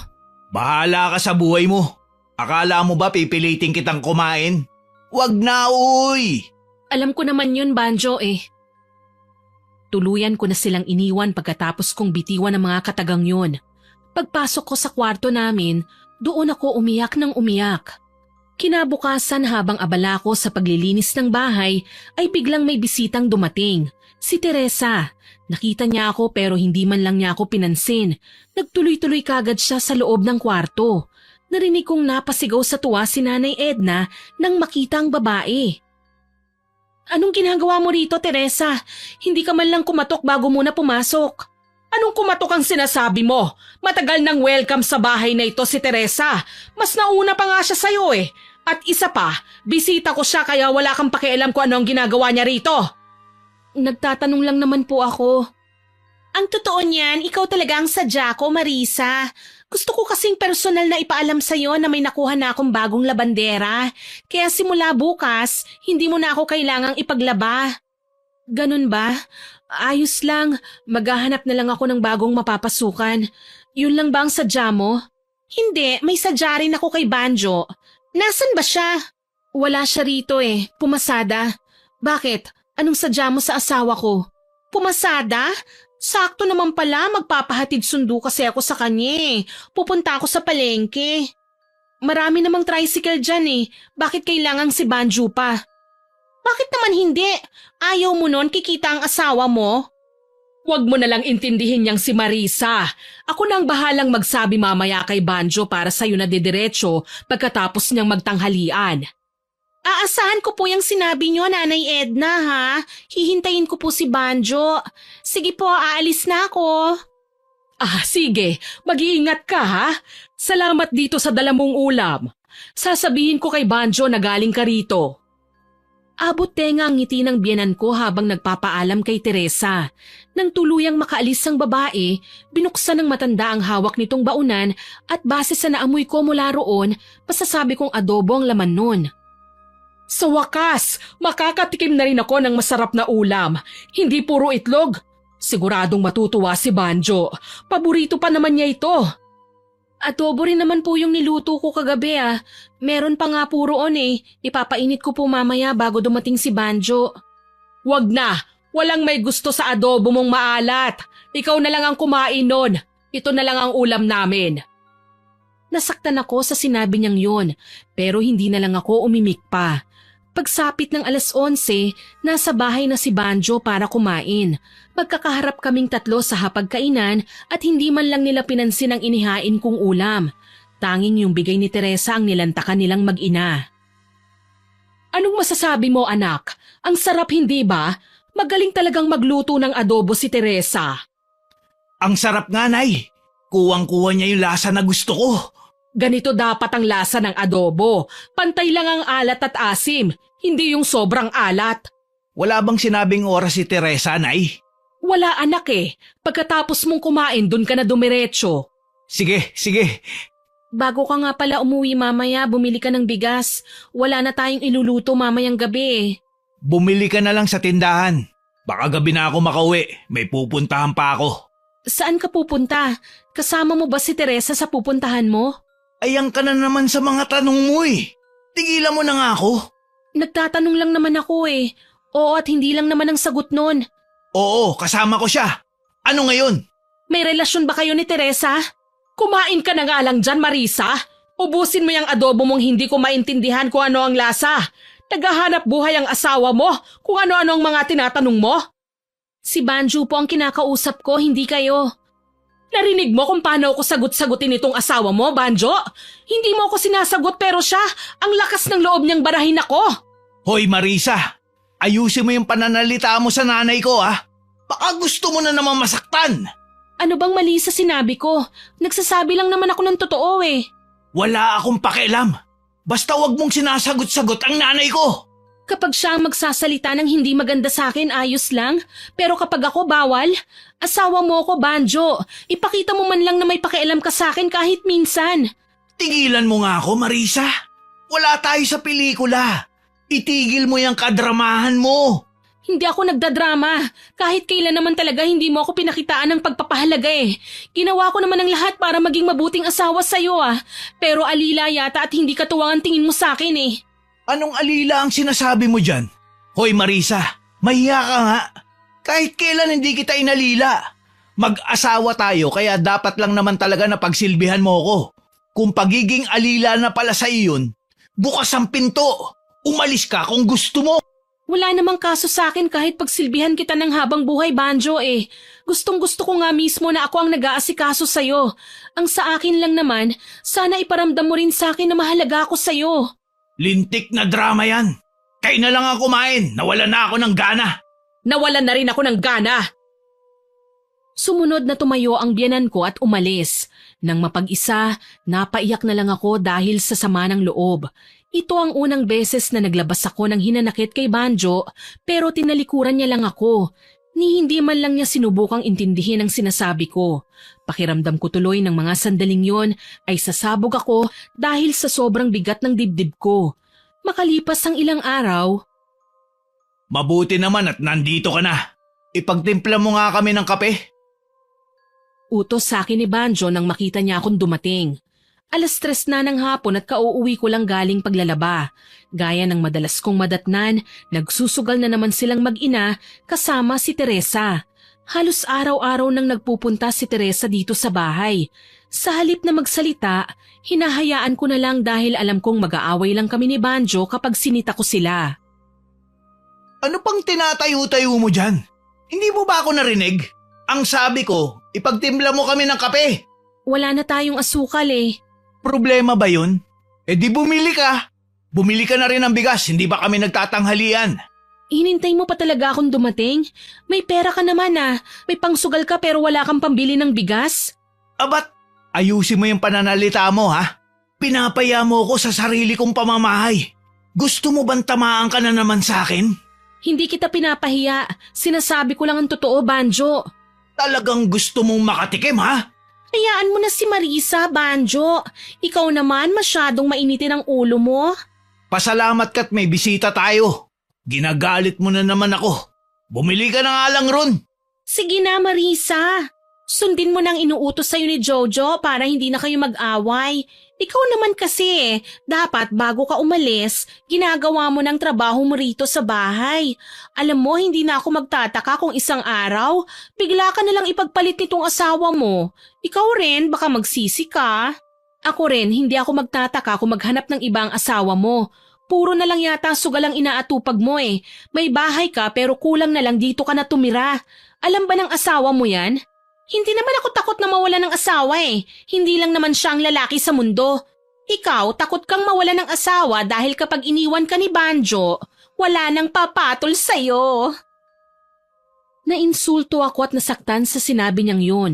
Bahala ka sa buhay mo. Akala mo ba pipilitin kitang kumain? Wag na, uy! Alam ko naman yun, Banjo eh. Tuluyan ko na silang iniwan pagkatapos kong bitiwan ng mga katagang yun. Pagpasok ko sa kwarto namin, doon ako umiyak ng umiyak. Kinabukasan habang abala ko sa paglilinis ng bahay ay biglang may bisitang dumating. Si Teresa. Nakita niya ako pero hindi man lang niya ako pinansin. Nagtuloy-tuloy kagad siya sa loob ng kwarto. Narinig kong napasigaw sa tuwa si Nanay Edna nang makita ang babae. Anong ginagawa mo rito, Teresa? Hindi ka man lang kumatok bago muna pumasok. Anong kumatok ang sinasabi mo? Matagal nang welcome sa bahay na ito si Teresa. Mas nauna pa nga siya sa'yo eh. At isa pa, bisita ko siya kaya wala kang pakialam kung ano ang ginagawa niya rito. Nagtatanong lang naman po ako. Ang totoo niyan, ikaw talaga ang sadya ko, Marisa. Gusto ko kasing personal na ipaalam sa'yo na may nakuha na akong bagong labandera. Kaya simula bukas, hindi mo na ako kailangang ipaglaba. Ganun ba? Ayos lang. Maghahanap na lang ako ng bagong mapapasukan. Yun lang ba ang sadya mo? Hindi, may sadya rin ako kay Banjo. Nasaan ba siya? Wala siya rito eh. Pumasada. Bakit? Anong sadya mo sa asawa ko? Pumasada? Sakto naman pala, magpapahatid sundo kasi ako sa kanya eh. Pupunta ako sa palengke. Marami namang tricycle dyan eh. Bakit kailangang si Banjo pa? Bakit naman hindi? Ayaw mo nun kikita ang asawa mo? Huwag mo nalang intindihin niyang si Marisa. Ako na ang bahalang magsabi mamaya kay Banjo para sa'yo na didiretso pagkatapos niyang magtanghalian. Aasahan ko po yung sinabi niyo, Nanay Edna, ha? Hihintayin ko po si Banjo. Sige po, aalis na ako. Sige. Mag-iingat ka, ha? Salamat dito sa dala mong ulam. Sasabihin ko kay Banjo na galing ka rito. Abot tenga ang ngiti ng biyenan ko habang nagpapaalam kay Teresa. Nang tuluyang makaalis ang babae, binuksan ng matanda ang hawak nitong baunan at base sa naamoy ko mula roon, masasabi kong adobo ang laman nun. Sa wakas, makakatikim na rin ako ng masarap na ulam. Hindi puro itlog. Siguradong matutuwa si Banjo. Paborito pa naman niya ito. Adobo rin naman po yung niluto ko kagabi ah. Meron pa nga po roon eh. Ipapainit ko po mamaya bago dumating si Banjo. Wag na. Walang may gusto sa adobo mong maalat. Ikaw na lang ang kumain nun. Ito na lang ang ulam namin. Nasaktan ako sa sinabi niyang yun, pero hindi na lang ako umimik pa. Pagsapit ng 11:00, nasa bahay na si Banjo para kumain. Magkakaharap kaming tatlo sa hapagkainan at hindi man lang nila pinansin ang inihain kong ulam. Tanging yung bigay ni Teresa ang nilantakan nilang mag-ina. Anong masasabi mo, anak? Ang sarap, hindi ba? Magaling talagang magluto ng adobo si Teresa. Ang sarap nga, Nay. Kuwang-kuwa niya yung lasa na gusto ko. Ganito dapat ang lasa ng adobo. Pantay lang ang alat at asim, hindi yung sobrang alat. Wala bang sinabing oras si Teresa, Nay? Wala anak eh. Pagkatapos mong kumain, dun ka na dumiretso. Sige, sige. Bago ka nga pala umuwi mamaya, bumili ka ng bigas. Wala na tayong iluluto mamayang gabi eh. Bumili ka na lang sa tindahan. Baka gabi na ako makauwi. May pupuntahan pa ako. Saan ka pupunta? Kasama mo ba si Teresa sa pupuntahan mo? Ayan ka na naman sa mga tanong mo eh. Tigilan mo na nga ako. Nagtatanong lang naman ako eh. Oo at hindi lang naman ang sagot nun. Oo, kasama ko siya. Ano ngayon? May relasyon ba kayo ni Teresa? Kumain ka na nga lang dyan, Marisa. Ubusin mo yung adobo mong hindi ko maintindihan kung ano ang lasa. Naghahanap buhay ang asawa mo kung ano-ano ang mga tinatanong mo. Si Banjo po ang kinakausap ko, hindi kayo. Narinig mo kung paano ako sagot-sagutin itong asawa mo, Banjo? Hindi mo ako sinasagot pero siya, ang lakas ng loob niyang barahin ako. Hoy Marisa, ayusin mo yung pananalita mo sa nanay ko ha. Baka gusto mo na naman masaktan. Ano bang mali sa sinabi ko? Nagsasabi lang naman ako ng totoo eh. Wala akong pakialam. Basta wag mong sinasagot-sagot ang nanay ko. Kapag siya ang magsasalita ng hindi maganda sa akin, ayos lang. Pero kapag ako bawal, asawa mo ko, Banjo. Ipakita mo man lang na may pakialam ka sa akin kahit minsan. Tigilan mo nga ako, Marisa. Wala tayo sa pelikula. Itigil mo yung kadramahan mo. Hindi ako nagdadrama. Kahit kailan naman talaga hindi mo ako pinakitaan ng pagpapahalaga eh. Ginawa ko naman ang lahat para maging mabuting asawa sa'yo ah. Pero alila yata at hindi katuwang ang tingin mo sa akin eh. Anong alila ang sinasabi mo dyan? Hoy Marisa, mahiya ka nga. Kahit kailan hindi kita inalila. Mag-asawa tayo kaya dapat lang naman talaga na pagsilbihan mo ko. Kung pagiging alila na pala sa iyon, bukas ang pinto. Umalis ka kung gusto mo. Wala namang kaso sa akin kahit pagsilbihan kita ng habang buhay, Banjo eh. Gustong gusto ko nga mismo na ako ang nag-aasikaso sa'yo. Ang sa akin lang naman, sana iparamdam mo rin sa akin na mahalaga ako sa'yo. Lintik na drama yan. Kain na lang ako kumain. Nawalan na ako ng gana. Nawalan na rin ako ng gana. Sumunod na tumayo ang biyanan ko at umalis. Nang mapag-isa, napaiyak na lang ako dahil sa sama ng loob. Ito ang unang beses na naglabas ako ng hinanakit kay Banjo pero tinalikuran niya lang ako. Ni hindi man lang niya sinubukang intindihin ang sinasabi ko. Pakiramdam ko tuloy ng mga sandaling yon ay sasabog ako dahil sa sobrang bigat ng dibdib ko. Makalipas ang ilang araw, Mabuti naman at nandito ka na. Ipagtimpla mo nga kami ng kape. utos sa akin ni Banjo nang makita niya akong dumating. 3:00 na ng hapon at kauuwi ko lang galing paglalaba. Gaya ng madalas kong madatnan, nagsusugal na naman silang mag-ina kasama si Teresa. Halos araw-araw nang nagpupunta si Teresa dito sa bahay. Sa halip na magsalita, hinahayaan ko na lang dahil alam kong mag-aaway lang kami ni Banjo kapag sinita ko sila. Ano pang tinatayo-tayo mo dyan? Hindi mo ba ako narinig? Ang sabi ko, ipagtimpla mo kami ng kape. Wala na tayong asukal eh. Problema ba yun? Eh di bumili ka. Bumili ka na rin ng bigas, hindi ba kami nagtatanghalian? Hinintay mo pa talaga akong dumating? May pera ka naman ah. May pangsugal ka pero wala kang pambili ng bigas? Abat, ayusin mo yung pananalita mo ha? Pinapaya mo ko sa sarili kong pamamahay. Gusto mo bang tamaan ka na naman sa akin? Hindi kita pinapahiya. Sinasabi ko lang ang totoo, Banjo. Talagang gusto mong makatikim ha? Hayaan mo na si Marisa, Banjo. Ikaw naman masyadong mainitin ang ulo mo. Pasalamat ka't may bisita tayo. Ginagalit mo na naman ako. Bumili ka na nga lang ron. Sige na, Marisa. Sundin mo nang inuutos sa'yo ni Jojo para hindi na kayo mag-away. Ikaw naman kasi dapat bago ka umalis, ginagawa mo ng trabaho mo rito sa bahay. Alam mo, hindi na ako magtataka kung isang araw, bigla ka nalang ipagpalit nitong asawa mo. Ikaw rin, baka magsisi ka. Ako rin, hindi ako magtataka kung maghanap ng ibang asawa mo. Puro na lang yata sugal ang inaatupag mo eh. May bahay ka pero kulang na lang dito ka na tumira. Alam ba ng asawa mo yan? Hindi naman ako takot na mawala ng asawa eh. Hindi lang naman siya ang lalaki sa mundo. Ikaw, takot kang mawala ng asawa dahil kapag iniwan ka ni Banjo, wala nang papatol sa'yo. Nainsulto ako at nasaktan sa sinabi niyang yun.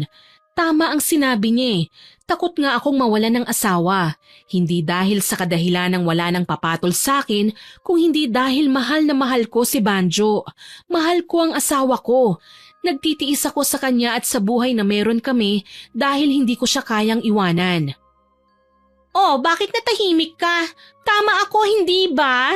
Tama ang sinabi niya eh. Takot nga akong mawala ng asawa. Hindi dahil sa kadahilan ng wala nang papatol sa akin, kung hindi dahil mahal na mahal ko si Banjo. Mahal ko ang asawa ko. Nagtitiis ako sa kanya at sa buhay na meron kami dahil hindi ko siya kayang iwanan. Oh, bakit natahimik ka? Tama ako, hindi ba?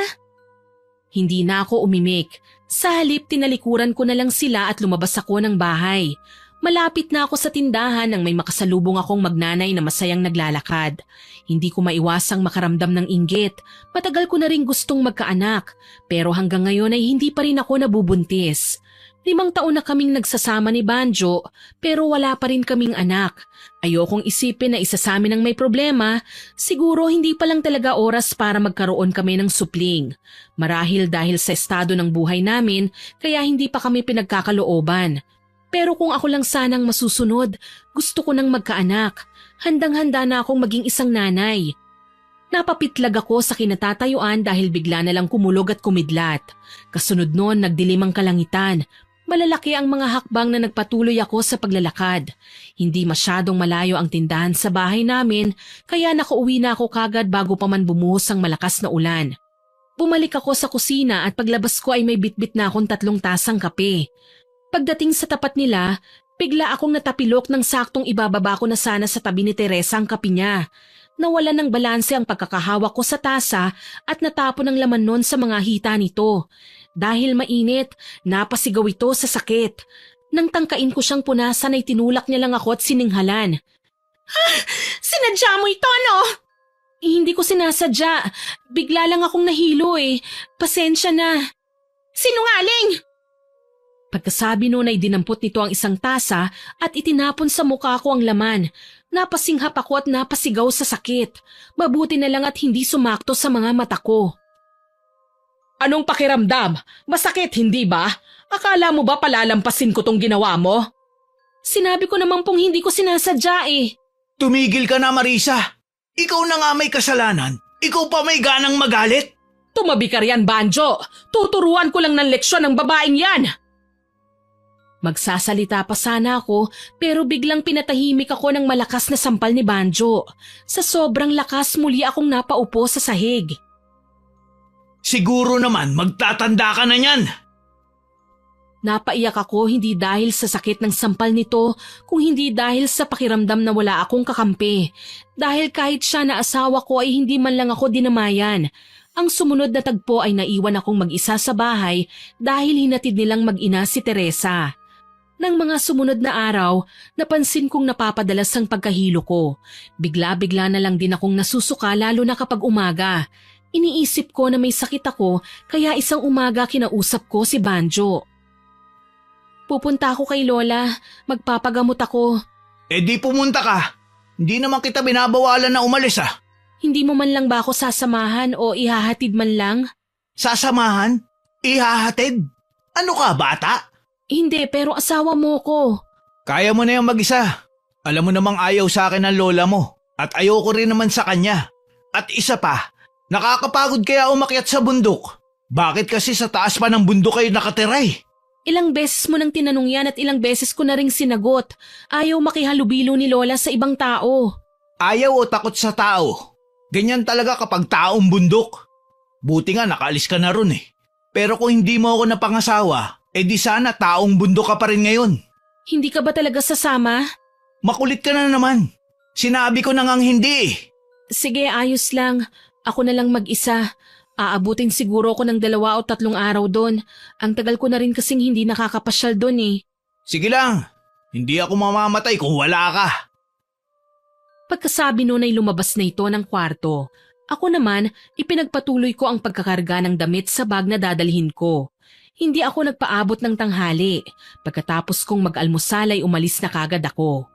Hindi na ako umimik. Sa halip, tinalikuran ko na lang sila at lumabas ako ng bahay. Malapit na ako sa tindahan nang may makasalubong akong magnanay na masayang naglalakad. Hindi ko maiwasang makaramdam ng inggit. Matagal ko na rin gustong magkaanak, pero hanggang ngayon ay hindi pa rin ako nabubuntis. 5 taon na kaming nagsasama ni Banjo, pero wala pa rin kaming anak. Ayokong isipin na isa sa amin ang may problema, siguro hindi pa lang talaga oras para magkaroon kami ng supling. Marahil dahil sa estado ng buhay namin, kaya hindi pa kami pinagkakalooban. Pero kung ako lang sanang masusunod, gusto ko nang magkaanak. Handang-handa na akong maging isang nanay. Napapitlag ako sa kinatatayuan dahil bigla na lang kumulog at kumidlat. Kasunod noon, nagdilim ang kalangitan. Malalaki ang mga hakbang na nagpatuloy ako sa paglalakad. Hindi masyadong malayo ang tindahan sa bahay namin, kaya nakauwi na ako kagad bago pa man bumuhos ang malakas na ulan. Bumalik ako sa kusina at paglabas ko ay may bitbit na akong 3 tasang kape. Pagdating sa tapat nila, bigla akong natapilok ng saktong ibababa ko na sana sa tabi ni Teresa ang kape niya. Nawala ng balanse ang pagkakahawak ko sa tasa at natapon ang laman nun sa mga hita nito. Dahil mainit, napasigaw ito sa sakit. Nang tangkain ko siyang punasan ay tinulak niya lang ako at sininghalan. Sinadya mo ito, no? Hindi ko sinasadya. Bigla lang akong nahilo eh. Pasensya na. Sinungaling! Pagkasabi noon ay dinampot nito ang isang tasa at itinapon sa mukha ko ang laman. Napasinghap ako at napasigaw sa sakit. Mabuti na lang at hindi sumakto sa mga mata ko. Anong pakiramdam? Masakit, hindi ba? Akala mo ba palalampasin ko tong ginawa mo? Sinabi ko naman pong hindi ko sinasadya eh. Tumigil ka na, Marisa. Ikaw na nga may kasalanan. Ikaw pa may ganang magalit. Tumabi ka riyan, Banjo. Tuturuan ko lang ng leksyon ng babaeng yan. Magsasalita pa sana ako pero biglang pinatahimik ako ng malakas na sampal ni Banjo. Sa sobrang lakas muli akong napaupo sa sahig. Siguro naman magtatanda ka na niyan. Napaiyak ako hindi dahil sa sakit ng sampal nito, kung hindi dahil sa pakiramdam na wala akong kakampi. Dahil kahit siya na asawa ko ay hindi man lang ako dinamayan. Ang sumunod na tagpo ay naiwan akong mag-isa sa bahay dahil hinatid nilang mag-ina si Teresa. Nang mga sumunod na araw, napansin kong napapadalas ang pagkahilo ko. Bigla-bigla na lang din akong nasusuka lalo na kapag umaga. Iniisip ko na may sakit ako kaya isang umaga kinausap ko si Banjo. Pupunta ako kay Lola, magpapagamot ako. Eh di pumunta ka. Hindi naman kita binabawalan na umalis ah. Hindi mo man lang ba ako sasamahan o ihahatid man lang? Sasamahan? Ihahatid? Ano ka, bata? Hindi, pero asawa mo ko. Kaya mo na yung mag-isa. Alam mo namang ayaw sa akin ng lola mo. At ayoko rin naman sa kanya. At isa pa, nakakapagod kaya umakyat sa bundok. Bakit kasi sa taas pa ng bundok kayo nakatira eh? Ilang beses mo nang tinanong yan at ilang beses ko na ring sinagot. Ayaw makihalubilo ni Lola sa ibang tao. Ayaw o takot sa tao. Ganyan talaga kapag taong bundok. Buti nga nakaalis ka na ron eh. Pero kung hindi mo ako napangasawa, di sana taong bundok ka pa rin ngayon. Hindi ka ba talaga sasama? Makulit ka na naman. Sinabi ko na ngang hindi eh. Sige, ayos lang. Ako na lang mag-isa. Aabutin siguro ako ng 2 o 3 araw doon. Ang tagal ko na rin kasing hindi nakakapasyal doon eh. Sige lang. Hindi ako mamamatay kung wala ka. Pagkasabi noon ay lumabas na ito ng kwarto. Ako naman, ipinagpatuloy ko ang pagkakarga ng damit sa bag na dadalhin ko. Hindi ako nagpaabot ng tanghali. Pagkatapos kong mag-almusal ay umalis na kagad ako.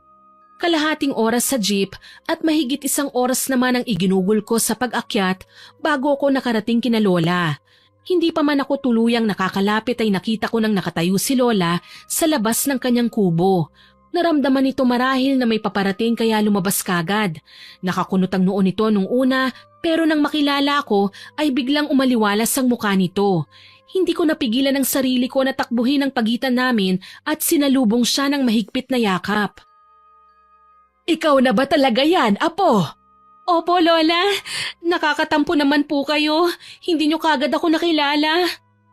Kalahating oras sa jeep at mahigit 1 oras naman ang iginugol ko sa pag-akyat bago ako nakarating kina Lola. Hindi pa man ako tuluyang nakakalapit ay nakita ko nang nakatayo si Lola sa labas ng kanyang kubo. Naramdaman nito marahil na may paparating kaya lumabas kagad. Nakakunot ang noo nito nung una pero nang makilala ko ay biglang umaliwalas ang mukha nito. Hindi ko napigilan ang sarili ko na takbuhin ang pagitan namin at sinalubong siya ng mahigpit na yakap. Ikaw na ba talaga yan, Apo? Opo, Lola. Nakakatampo naman po kayo. Hindi niyo kagad ako nakilala.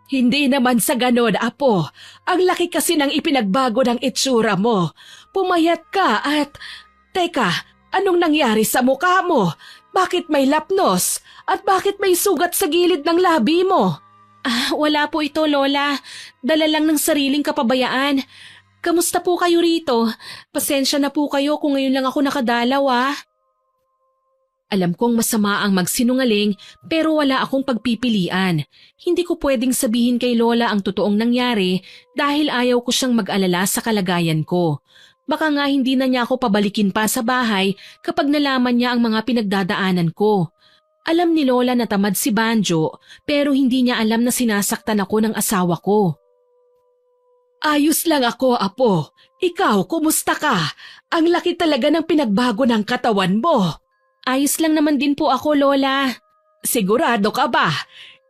Hindi naman sa ganon, Apo. Ang laki kasi ng ipinagbago ng itsura mo. Pumayat ka at... Teka, anong nangyari sa mukha mo? Bakit may lapnos? At bakit may sugat sa gilid ng labi mo? Wala po ito, Lola. Dala lang ng sariling kapabayaan. Kamusta po kayo rito? Pasensya na po kayo kung ngayon lang ako nakadalaw Alam kong masama ang magsinungaling pero wala akong pagpipilian. Hindi ko pwedeng sabihin kay Lola ang totoong nangyari dahil ayaw ko siyang mag-alala sa kalagayan ko. Baka nga hindi na niya ako pabalikin pa sa bahay kapag nalaman niya ang mga pinagdadaanan ko. Alam ni Lola na tamad si Banjo pero hindi niya alam na sinasaktan ako ng asawa ko. Ayos lang ako, Apo. Ikaw, kumusta ka? Ang laki talaga ng pinagbago ng katawan mo. Ayos lang naman din po ako, Lola. Sigurado ka ba?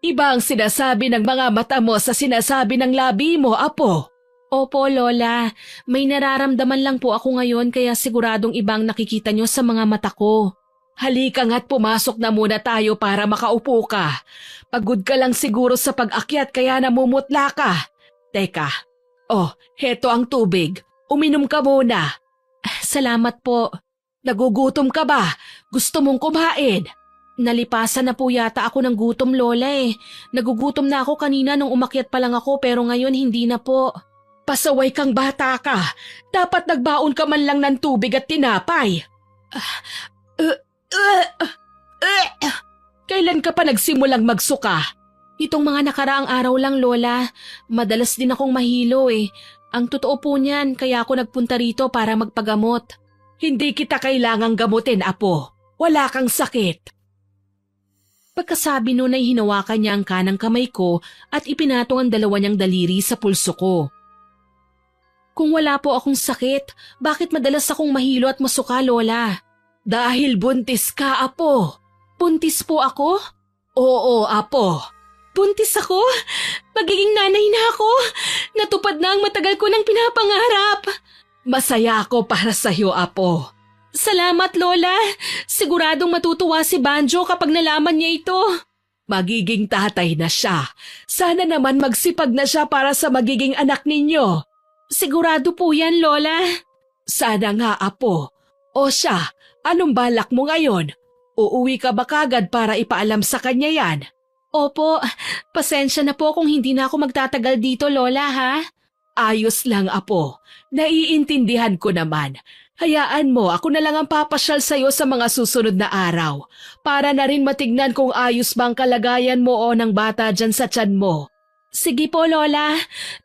Iba ang sinasabi ng mga mata mo sa sinasabi ng labi mo, Apo. Opo, Lola. May nararamdaman lang po ako ngayon kaya siguradong ibang nakikita nyo sa mga mata ko. Halika nga't pumasok na muna tayo para makaupo ka. Pagod ka lang siguro sa pag-akyat kaya namumutla ka. Teka, heto ang tubig. Uminom ka muna. Salamat po. Nagugutom ka ba? Gusto mong kumain? Nalipasan na po yata ako ng gutom, Lola eh. Nagugutom na ako kanina nung umakyat pa lang ako pero ngayon hindi na po. Pasaway kang bata ka. Dapat nagbaon ka man lang ng tubig at tinapay. Kailan ka pa nagsimulang magsuka? Itong mga nakaraang araw lang, Lola. Madalas din akong mahilo eh. Ang totoo po niyan, kaya ako nagpunta rito para magpagamot. Hindi kita kailangang gamutin, Apo. Wala kang sakit. Pagkasabi nun ay hinawakan niya ang kanang kamay ko at ipinatong ang dalawa niyang daliri sa pulso ko. Kung wala po akong sakit, bakit madalas akong mahilo at masuka, Lola? Dahil buntis ka, Apo. Buntis po ako? Oo, Apo. Buntis ako? Magiging nanay na ako? Natupad na ang matagal ko nang pinapangarap. Masaya ako para sa'yo, Apo. Salamat, Lola. Siguradong matutuwa si Banjo kapag nalaman niya ito. Magiging tatay na siya. Sana naman magsipag na siya para sa magiging anak ninyo. Sigurado po yan, Lola. Sana nga, Apo. O siya, anong balak mo ngayon? Uuwi ka ba kagad para ipaalam sa kanya yan? Opo, pasensya na po kung hindi na ako magtatagal dito, Lola, ha? Ayos lang, Apo. Naiintindihan ko naman. Hayaan mo, ako na lang ang papasyal sa'yo sa mga susunod na araw para na rin matignan kung ayos bang kalagayan mo o ng bata dyan sa tiyan mo. Sige po, Lola.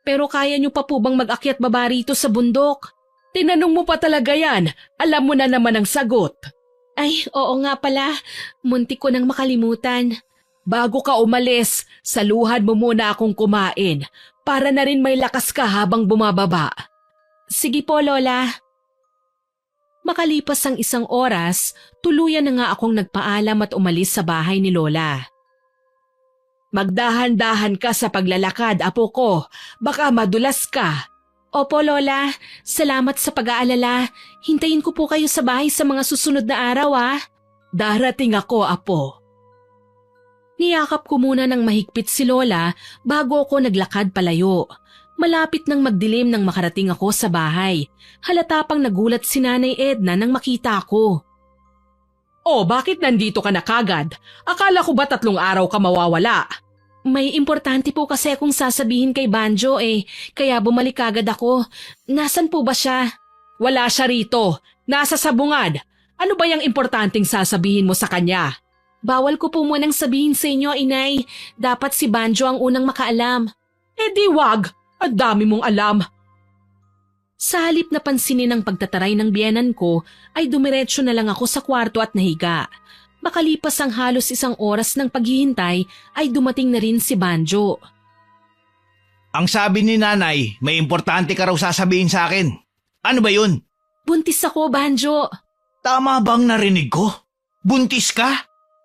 Pero kaya niyo pa po bang mag-akyat baba rito sa bundok? Tinanong mo pa talaga yan. Alam mo na naman ang sagot. Ay, oo nga pala. Muntik ko nang makalimutan. Bago ka umalis, saluhan mo muna akong kumain para na rin may lakas ka habang bumababa. Sige po, Lola. Makalipas ang isang oras, tuluyan na nga akong nagpaalam at umalis sa bahay ni Lola. Magdahan-dahan ka sa paglalakad, Apo ko. Baka madulas ka. Opo, Lola. Salamat sa pag-aalala. Hintayin ko po kayo sa bahay sa mga susunod na araw, ah. Darating ako, Apo. Niyakap ko muna ng mahigpit si Lola bago ako naglakad palayo. Malapit nang magdilim nang makarating ako sa bahay. Halata pang nagulat si Nanay Edna nang makita ako. Oh, bakit nandito ka na kagad? Akala ko ba 3 araw ka mawawala? May importante po kasi akong sasabihin kay Banjo kaya bumalik agad ako. Nasaan po ba siya? Wala siya rito. Nasa sabungad. Ano ba yung importanteng sasabihin mo sa kanya? Bawal ko po munang sabihin sa inyo, Inay. Dapat si Banjo ang unang makaalam. Di wag. Ang dami mong alam. Sa halip na pansinin ang pagtataray ng biyenan ko, ay dumiretso na lang ako sa kwarto at nahiga. Makalipas ang halos 1 oras ng paghihintay, ay dumating na rin si Banjo. Ang sabi ni Nanay, may importante ka raw sasabihin sa akin. Ano ba yun? Buntis ako, Banjo. Tama bang narinig ko? Buntis ka?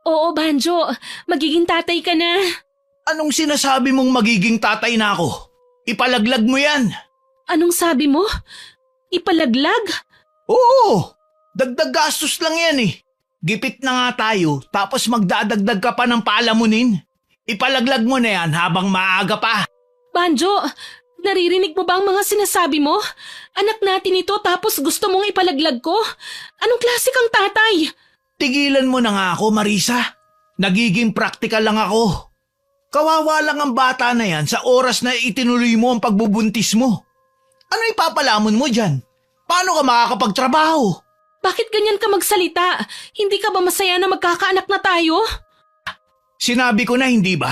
Oo, Banjo. Magiging tatay ka na. Anong sinasabi mong magiging tatay na ako? Ipalaglag mo yan. Anong sabi mo? Ipalaglag? Oo, dagdag gastos lang yan eh. Gipit na nga tayo tapos magdadagdag ka pa ng palamunin. Ipalaglag mo na yan habang maaga pa. Banjo, naririnig mo ba ang mga sinasabi mo? Anak natin ito tapos gusto mong ipalaglag ko? Anong klase kang tatay? Tigilan mo na nga ako, Marisa. Nagiging practical lang ako. Kawawa lang ang bata na yan sa oras na itinuloy mo ang pagbubuntis mo. Ano ipapalamon mo dyan? Paano ka makakapagtrabaho? Bakit ganyan ka magsalita? Hindi ka ba masaya na magkakaanak na tayo? Sinabi ko na hindi ba?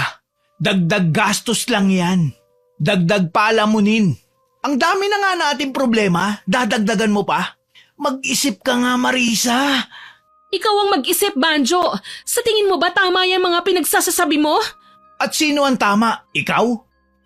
Dagdag gastos lang yan. Dagdag palamunin. Ang dami na nga nating problema, dadagdagan mo pa? Mag-isip ka nga, Marisa. Ikaw ang mag-isip, Banjo. Sa tingin mo ba tama yung mga pinagsasasabi mo? At sino ang tama? Ikaw?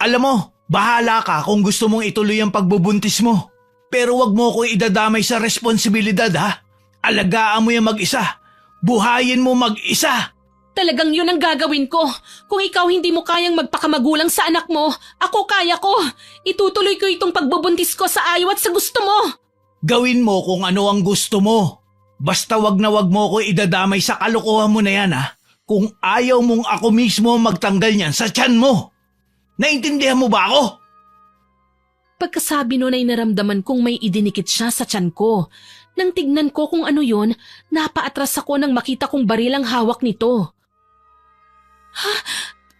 Alam mo, bahala ka kung gusto mong ituloy ang pagbubuntis mo. Pero wag mo ko idadamay sa responsibilidad ha. Alagaan mo yung mag-isa. Buhayin mo mag-isa. Talagang yun ang gagawin ko. Kung ikaw hindi mo kayang magpakamagulang sa anak mo, ako kaya ko. Itutuloy ko itong pagbubuntis ko sa ayaw at sa gusto mo. Gawin mo kung ano ang gusto mo. Basta wag na wag mo ko idadamay sa kalokohan mo na yan ha. Kung ayaw mong ako mismo magtanggal niyan sa tiyan mo. Naintindihan mo ba ako? Pagkasabi nun ay naramdaman kong may idinikit siya sa tiyan ko. Nang tignan ko kung ano yon, napaatras ako nang makita kong baril ang hawak nito. Ha?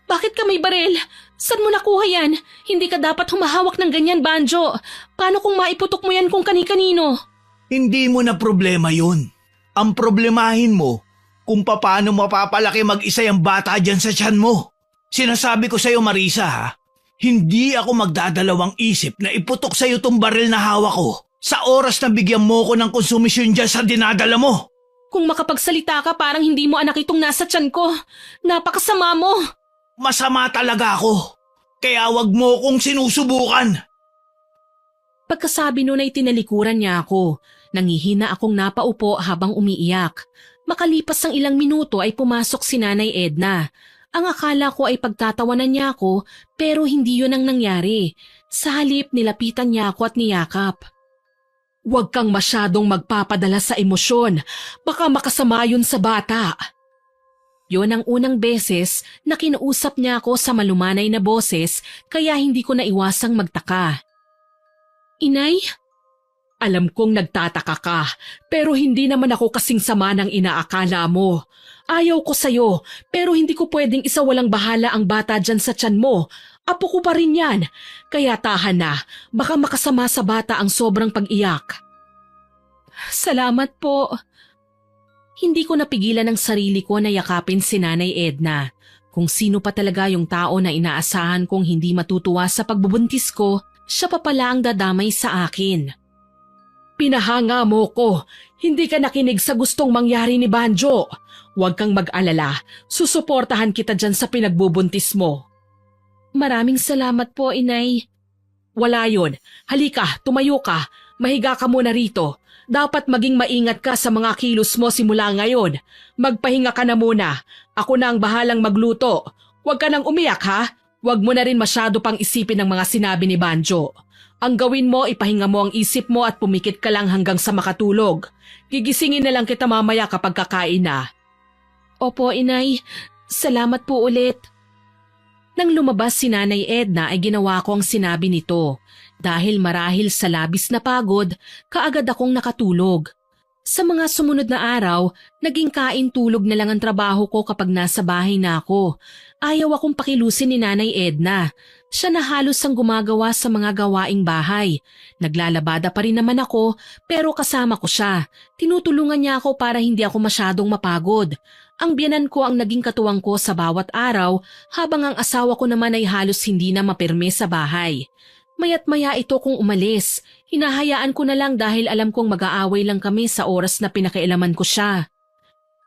Bakit ka may baril? Saan mo nakuha yan? Hindi ka dapat humahawak ng ganyan, Banjo. Paano kung maiputok mo yan kung kani-kanino? Hindi mo na problema yun. Ang problemahin mo kung paano mapapalaki mag-isa yung bata dyan sa tiyan mo. Sinasabi ko sa'yo, Marisa ha, hindi ako magdadalawang isip na iputok sa'yo tong baril na hawak ko sa oras na bigyan mo ko ng konsumisyon dyan sa dinadala mo. Kung makapagsalita ka, parang hindi mo anak itong nasa tiyan ko. Napakasama mo. Masama talaga ako. Kaya wag mo kong sinusubukan. Pagkasabi nun ay tinalikuran niya ako. Nangihina akong napaupo habang umiiyak. Makalipas ang ilang minuto ay pumasok si Nanay Edna. Ang akala ko ay pagtatawanan niya ako pero hindi yun ang nangyari. Sa halip nilapitan niya ako at niyakap. Huwag kang masyadong magpapadala sa emosyon. Baka makasama yun sa bata. Yun ang unang beses na kinausap niya ako sa malumanay na boses kaya hindi ko naiwasang magtaka. Inay? Alam kong nagtataka ka pero hindi naman ako kasing sama ng inaakala mo. Ayaw ko sa'yo pero hindi ko pwedeng isawalang bahala ang bata dyan sa tiyan mo. Apo ko pa rin yan. Kaya tahan na, baka makasama sa bata ang sobrang pag-iyak. Salamat po. Hindi ko napigilan ang sarili ko na yakapin si Nanay Edna. Kung sino pa talaga yung tao na inaasahan kong hindi matutuwa sa pagbubuntis ko, siya pa pala ang dadamay sa akin. Pinahanga mo ko. Hindi ka nakinig sa gustong mangyari ni Banjo. Huwag kang mag-alala. Susuportahan kita dyan sa pinagbubuntis mo. Maraming salamat po, Inay. Wala yun. Halika, tumayo ka. Mahiga ka muna rito. Dapat maging maingat ka sa mga kilos mo simula ngayon. Magpahinga ka na muna. Ako na ang bahalang magluto. Huwag ka nang umiyak ha. Huwag mo na rin masyado pang isipin ang mga sinabi ni Banjo. Ang gawin mo, ipahinga mo ang isip mo at pumikit ka lang hanggang sa makatulog. Gigisingin na lang kita mamaya kapag kakain na. Opo, Inay. Salamat po ulit. Nang lumabas si Nanay Edna ay ginawa ko ang sinabi nito. Dahil marahil sa labis na pagod, kaagad akong nakatulog. Sa mga sumunod na araw, naging kain-tulog na lang ang trabaho ko kapag nasa bahay na ako. Ayaw akong pakilusin ni Nanay Edna. Siya na halos ang gumagawa sa mga gawaing bahay. Naglalabada pa rin naman ako pero kasama ko siya. Tinutulungan niya ako para hindi ako masyadong mapagod. Ang biyanan ko ang naging katuwang ko sa bawat araw habang ang asawa ko naman ay halos hindi na mapirme sa bahay. Maya't maya ito kung umalis. Hinahayaan ko na lang dahil alam kong mag-aaway lang kami sa oras na pinakailaman ko siya.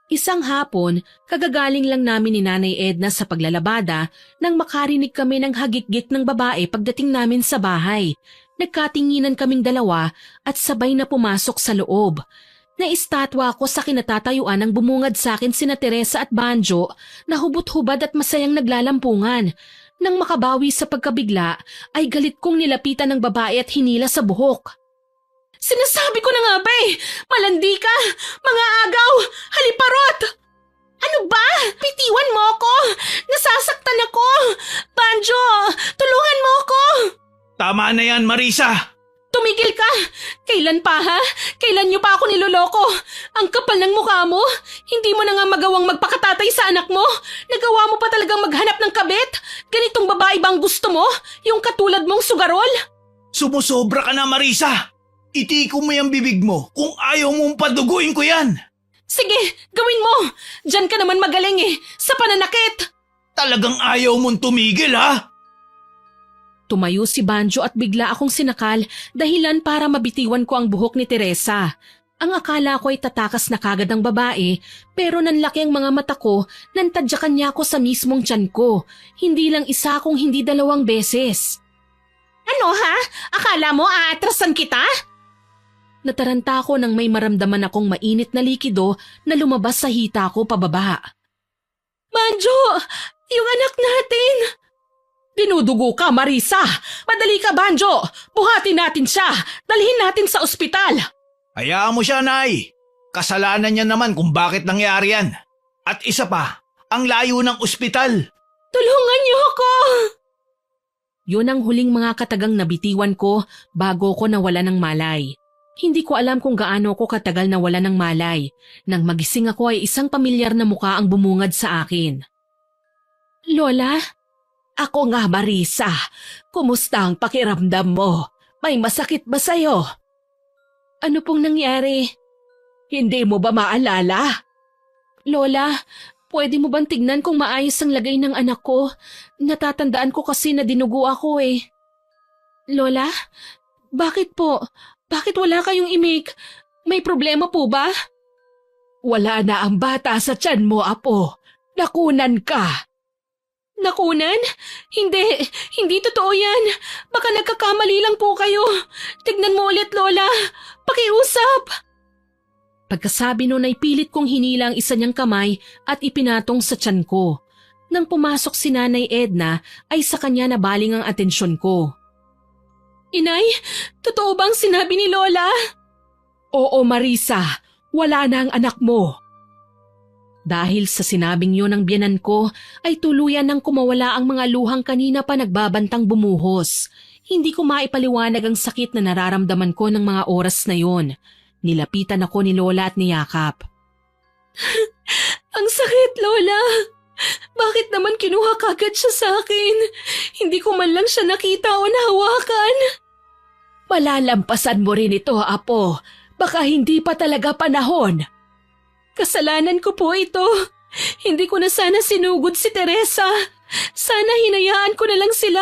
Isang hapon, kagagaling lang namin ni Nanay Edna sa paglalabada nang makarinig kami ng hagik-gik ng babae pagdating namin sa bahay. Nagkatinginan kaming dalawa at sabay na pumasok sa loob. Naistatwa ako sa kinatatayuan ng bumungad sa akin sina Teresa at Banjo na hubot-hubad at masayang naglalampungan. Nang makabawi sa pagkabigla, ay galit kong nilapitan ng babae at hinila sa buhok. Sinasabi ko na nga ba malandi ka, mga agaw, haliparot! Ano ba? Bitiwan mo ako! Nasasaktan ako! Banjo, tulungan mo ako! Tama na yan, Marisa! Tumigil ka! Kailan pa ha? Kailan niyo pa ako niloloko? Ang kapal ng mukha mo! Hindi mo na nga magawang magpakatatay sa anak mo! Nagawa mo pa talagang maghanap ng kabit? Ganitong babae bang gusto mo? Yung katulad mong sugarol? Sumusobra ka na, Marisa! Itiko mo yung bibig mo kung ayaw mong paduguin ko yan! Sige, gawin mo! Diyan ka naman magaling sa pananakit! Talagang ayaw mong tumigil, ha? Tumayo si Banjo at bigla akong sinakal dahilan para mabitiwan ko ang buhok ni Teresa. Ang akala ko ay tatakas na kagad ang babae pero nanlaki ang mga mata ko nang tadyakan niya ako sa mismong tiyan ko. Hindi lang isa kung hindi dalawang beses. Ano ha? Akala mo aatrasan kita? Nataranta ako nang may maramdaman akong mainit na likido na lumabas sa hita ko pababa. Banjo! Yung anak natin! Dinudugo ka, Marisa! Madali ka, Banjo! Buhatin natin siya! Dalhin natin sa ospital! Hayaan mo siya, Nay! Kasalanan niya naman kung bakit nangyari yan. At isa pa, ang layo ng ospital. Tulungan niyo ako! Yun ang huling mga katagang nabitiwan ko bago ko nawala ng malay. Hindi ko alam kung gaano ko katagal nawala ng malay. Nang magising ako ay isang pamilyar na mukha ang bumungad sa akin. Lola? Ako nga, Marisa. Kumusta ang pakiramdam mo? May masakit ba sa'yo? Ano pong nangyari? Hindi mo ba maalala? Lola, pwede mo bang tignan kung maayos ang lagay ng anak ko? Natatandaan ko kasi na dinugo ako eh. Lola? Bakit po? Bakit wala kayong imik? May problema po ba? Wala na ang bata sa tiyan mo, Apo. Nakunan ka. Nakunan? Hindi totoo yan. Baka nagkakamali lang po kayo. Tignan mo ulit, Lola. Pakiusap. Pagkasabi nun ay pilit kong hinila ang isa niyang kamay at ipinatong sa tiyan ko. Nang pumasok si Nanay Edna ay sa kanya nabaling ang atensyon ko. Inay, totoo bang sinabi ni Lola? Oo, Marisa. Wala na ang anak mo. Dahil sa sinabing yun ng biyanan ko ay tuluyan nang kumawala ang mga luhang kanina pa nagbabantang bumuhos. Hindi ko maipaliwanag ang sakit na nararamdaman ko ng mga oras na yon. Nilapitan ako ni Lola at niyakap. Ang sakit, Lola! Bakit naman kinuha kagad siya sa akin? Hindi ko man lang siya nakita o nahawakan. Malalampasan mo rin ito, Apo. Baka hindi pa talaga panahon. Kasalanan ko po ito. Hindi ko na sana sinugod si Teresa. Sana hinayaan ko na lang sila.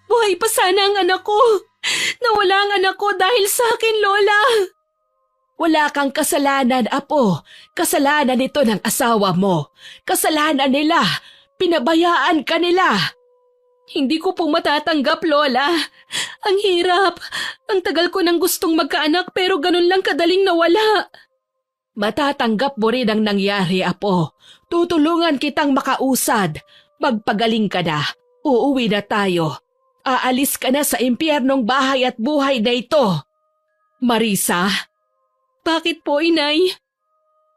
Buhay pa sana ang anak ko. Nawala ang anak ko dahil sa akin, Lola. Wala kang kasalanan, Apo. Kasalanan ito ng asawa mo. Kasalanan nila. Pinabayaan ka nila. Hindi ko po matatanggap, Lola. Ang hirap. Ang tagal ko nang gustong magkaanak pero ganun lang kadaling nawala. Matatanggap mo rin ang nangyari, Apo. Tutulungan kitang makausad. Magpagaling ka na. Uuwi na tayo. Aalis ka na sa impyernong bahay at buhay na ito. Marisa? Bakit po, Inay?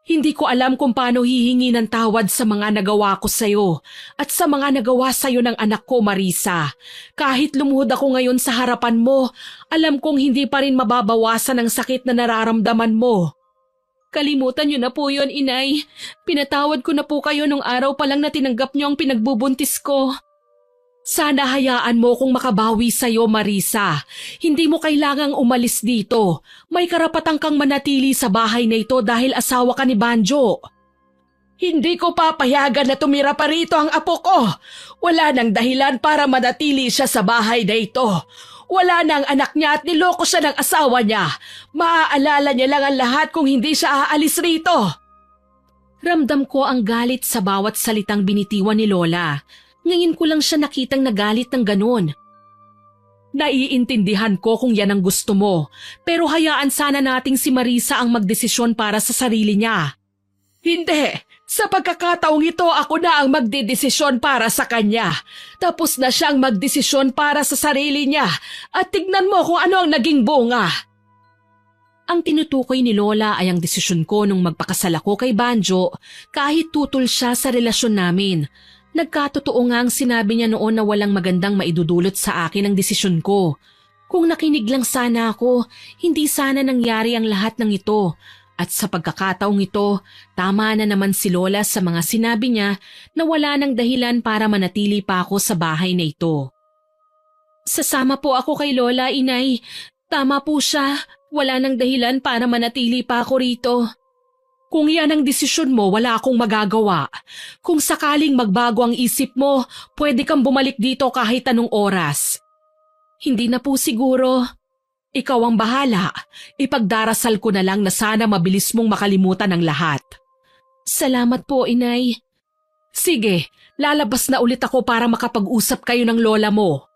Hindi ko alam kung paano hihingi ng tawad sa mga nagawa ko sa'yo at sa mga nagawa sa'yo ng anak ko, Marisa. Kahit lumuhod ako ngayon sa harapan mo, alam kong hindi pa rin mababawasan ang sakit na nararamdaman mo. Kalimutan niyo na po yun, Inay. Pinatawad ko na po kayo nung araw pa lang na tinanggap niyo ang pinagbubuntis ko. Sana hayaan mo kung makabawi sa'yo, Marisa. Hindi mo kailangang umalis dito. May karapatan kang manatili sa bahay na ito dahil asawa ka ni Banjo. Hindi ko papayagan na tumira pa rito ang apo ko. Wala nang dahilan para manatili siya sa bahay na ito. Wala nang anak niya at niloko siya ng asawa niya. Maaalala niya lang ang lahat kung hindi siya aalis rito. Ramdam ko ang galit sa bawat salitang binitiwan ni Lola. Ngayon ko lang siya nakitang nagalit ng ganun. Naiintindihan ko kung yan ang gusto mo, pero hayaan sana nating si Marisa ang magdesisyon para sa sarili niya. Hindi! Sa pagkakataong ito ako na ang magdedesisyon para sa kanya. Tapos na siyang magdesisyon para sa sarili niya at tignan mo kung ano ang naging bunga. Ang tinutukoy ni Lola ay ang desisyon ko nung magpakasal ako kay Banjo kahit tutol siya sa relasyon namin. Nagkatotoo nga ang sinabi niya noon na walang magandang maidudulot sa akin ang desisyon ko. Kung nakinig lang sana ako, hindi sana nangyari ang lahat ng ito. At sa pagkakataong ito, tama na naman si Lola sa mga sinabi niya na wala nang dahilan para manatili pa ako sa bahay na ito. Sasama po ako kay Lola, Inay. Tama po siya. Wala nang dahilan para manatili pa ako rito. Kung yan ang desisyon mo, wala akong magagawa. Kung sakaling magbago ang isip mo, pwede kang bumalik dito kahit anong oras. Hindi na po siguro. Ikaw ang bahala. Ipagdarasal ko na lang na sana mabilis mong makalimutan ang lahat. Salamat po, Inay. Sige, lalabas na ulit ako para makapag-usap kayo ng lola mo.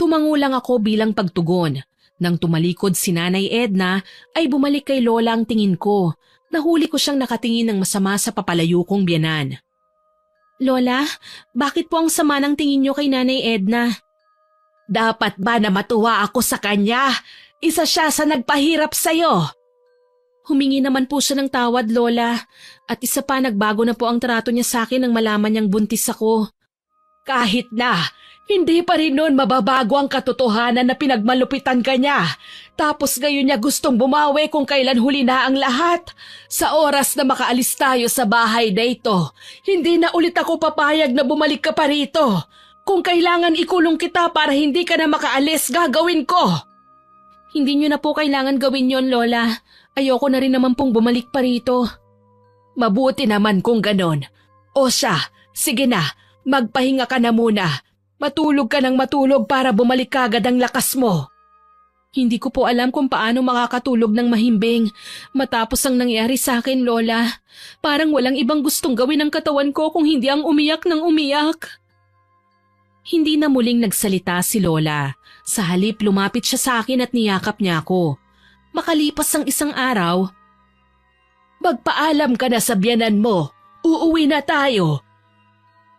Tumango lang ako bilang pagtugon. Nang tumalikod si Nanay Edna, ay bumalik kay Lola ang tingin ko. Nahuli ko siyang nakatingin ng masama sa papalayo kong biyanan. Lola, bakit po ang sama ng tingin niyo kay Nanay Edna? Dapat ba na matuwa ako sa kanya? Isa siya sa nagpahirap sa'yo. Humingi naman po siya ng tawad, Lola. At isa pa, nagbago na po ang trato niya sa akin nang malaman niyang buntis ako. Kahit na, hindi pa rin noon mababago ang katotohanan na pinagmalupitan ka niya. Tapos ngayon niya gustong bumawi kung kailan huli na ang lahat. Sa oras na makaalis tayo sa bahay na ito, hindi na ulit ako papayag na bumalik ka pa rito. Kung kailangan ikulong kita para hindi ka na makaalis, gagawin ko. Hindi niyo na po kailangan gawin yon, Lola. Ayoko na rin naman pong bumalik pa rito. Mabuti naman kung ganon. O siya, sige na, magpahinga ka na muna. Matulog ka ng matulog para bumalik kagad ang lakas mo. Hindi ko po alam kung paano makakatulog ng mahimbing matapos ang nangyari sa akin, Lola. Parang walang ibang gustong gawin ng katawan ko kung hindi ang umiyak ng umiyak. Hindi na muling nagsalita si Lola. Sa halip lumapit siya sa akin at niyakap niya ako. Makalipas ang isang araw, magpaalam ka na sa biyanan mo. Uuwi na tayo.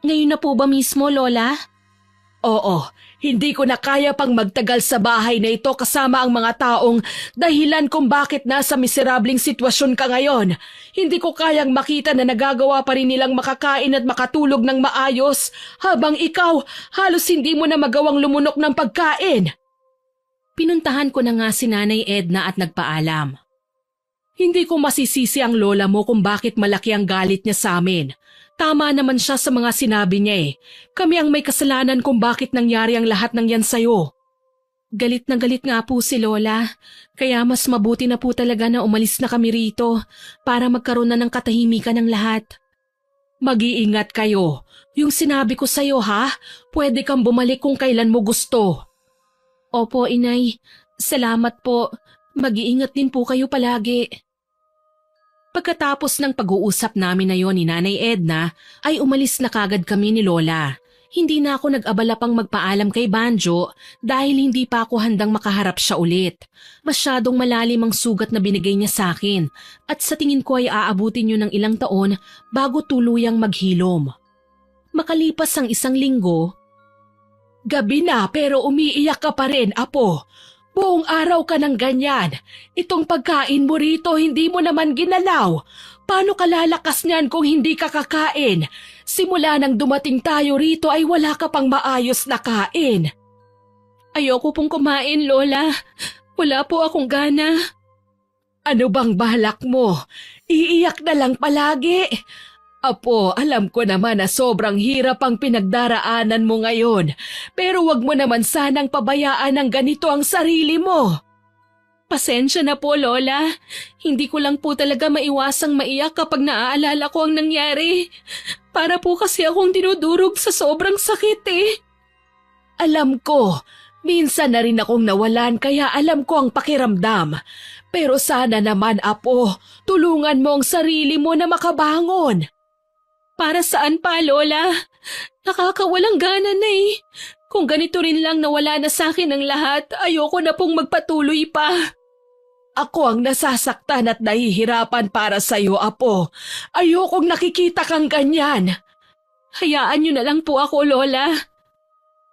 Ngayon na po ba mismo, Lola? Oo, hindi ko na kaya pang magtagal sa bahay na ito kasama ang mga taong dahilan kung bakit nasa miserabling sitwasyon ka ngayon. Hindi ko kayang makita na nagagawa pa rin nilang makakain at makatulog ng maayos habang ikaw halos hindi mo na magawang lumunok ng pagkain. Pinuntahan ko na nga si Nanay Edna at nagpaalam. Hindi ko masisisi ang lola mo kung bakit malaki ang galit niya sa amin. Tama naman siya sa mga sinabi niya eh. Kami ang may kasalanan kung bakit nangyari ang lahat ng yan sa'yo. Galit na galit nga po si Lola. Kaya mas mabuti na po talaga na umalis na kami rito para magkaroon na ng katahimikan ng lahat. Mag-iingat kayo. Yung sinabi ko sa'yo ha, pwede kang bumalik kung kailan mo gusto. Opo, Inay. Salamat po. Mag-iingat din po kayo palagi. Pagkatapos ng pag-uusap namin na yon ni Nanay Edna, ay umalis na kagad kami ni Lola. Hindi na ako nag-abala pang magpaalam kay Banjo dahil hindi pa ako handang makaharap siya ulit. Masyadong malalim ang sugat na binigay niya sa akin at sa tingin ko ay aabutin yun ng ilang taon bago tuluyang maghilom. Makalipas ang isang linggo, gabi na pero umiiyak ka pa rin, Apo. Buong araw ka ng ganyan. Itong pagkain mo rito hindi mo naman ginalaw. Paano ka lalakas niyan kung hindi ka kakain? Simula nang dumating tayo rito ay wala ka pang maayos na kain. Ayoko pong kumain, Lola. Wala po akong gana. Ano bang balak mo? Iiyak na lang palagi. Apo, alam ko naman na sobrang hirap ang pinagdaraanan mo ngayon, pero wag mo naman sanang pabayaan ng ganito ang sarili mo. Pasensya na po, Lola. Hindi ko lang po talaga maiwasang maiyak kapag naaalala ko ang nangyari. Para po kasi akong dinudurog sa sobrang sakit eh. Alam ko, minsan na rin akong nawalan kaya alam ko ang pakiramdam. Pero sana naman, Apo, tulungan mo ang sarili mo na makabangon. Para saan pa, Lola? Nakakawalang gana na eh. Kung ganito rin lang nawala na sa akin ang lahat, ayoko na pong magpatuloy pa. Ako ang nasasaktan at nahihirapan para sa'yo, Apo. Ayokong nakikita kang ganyan. Hayaan niyo na lang po ako, Lola.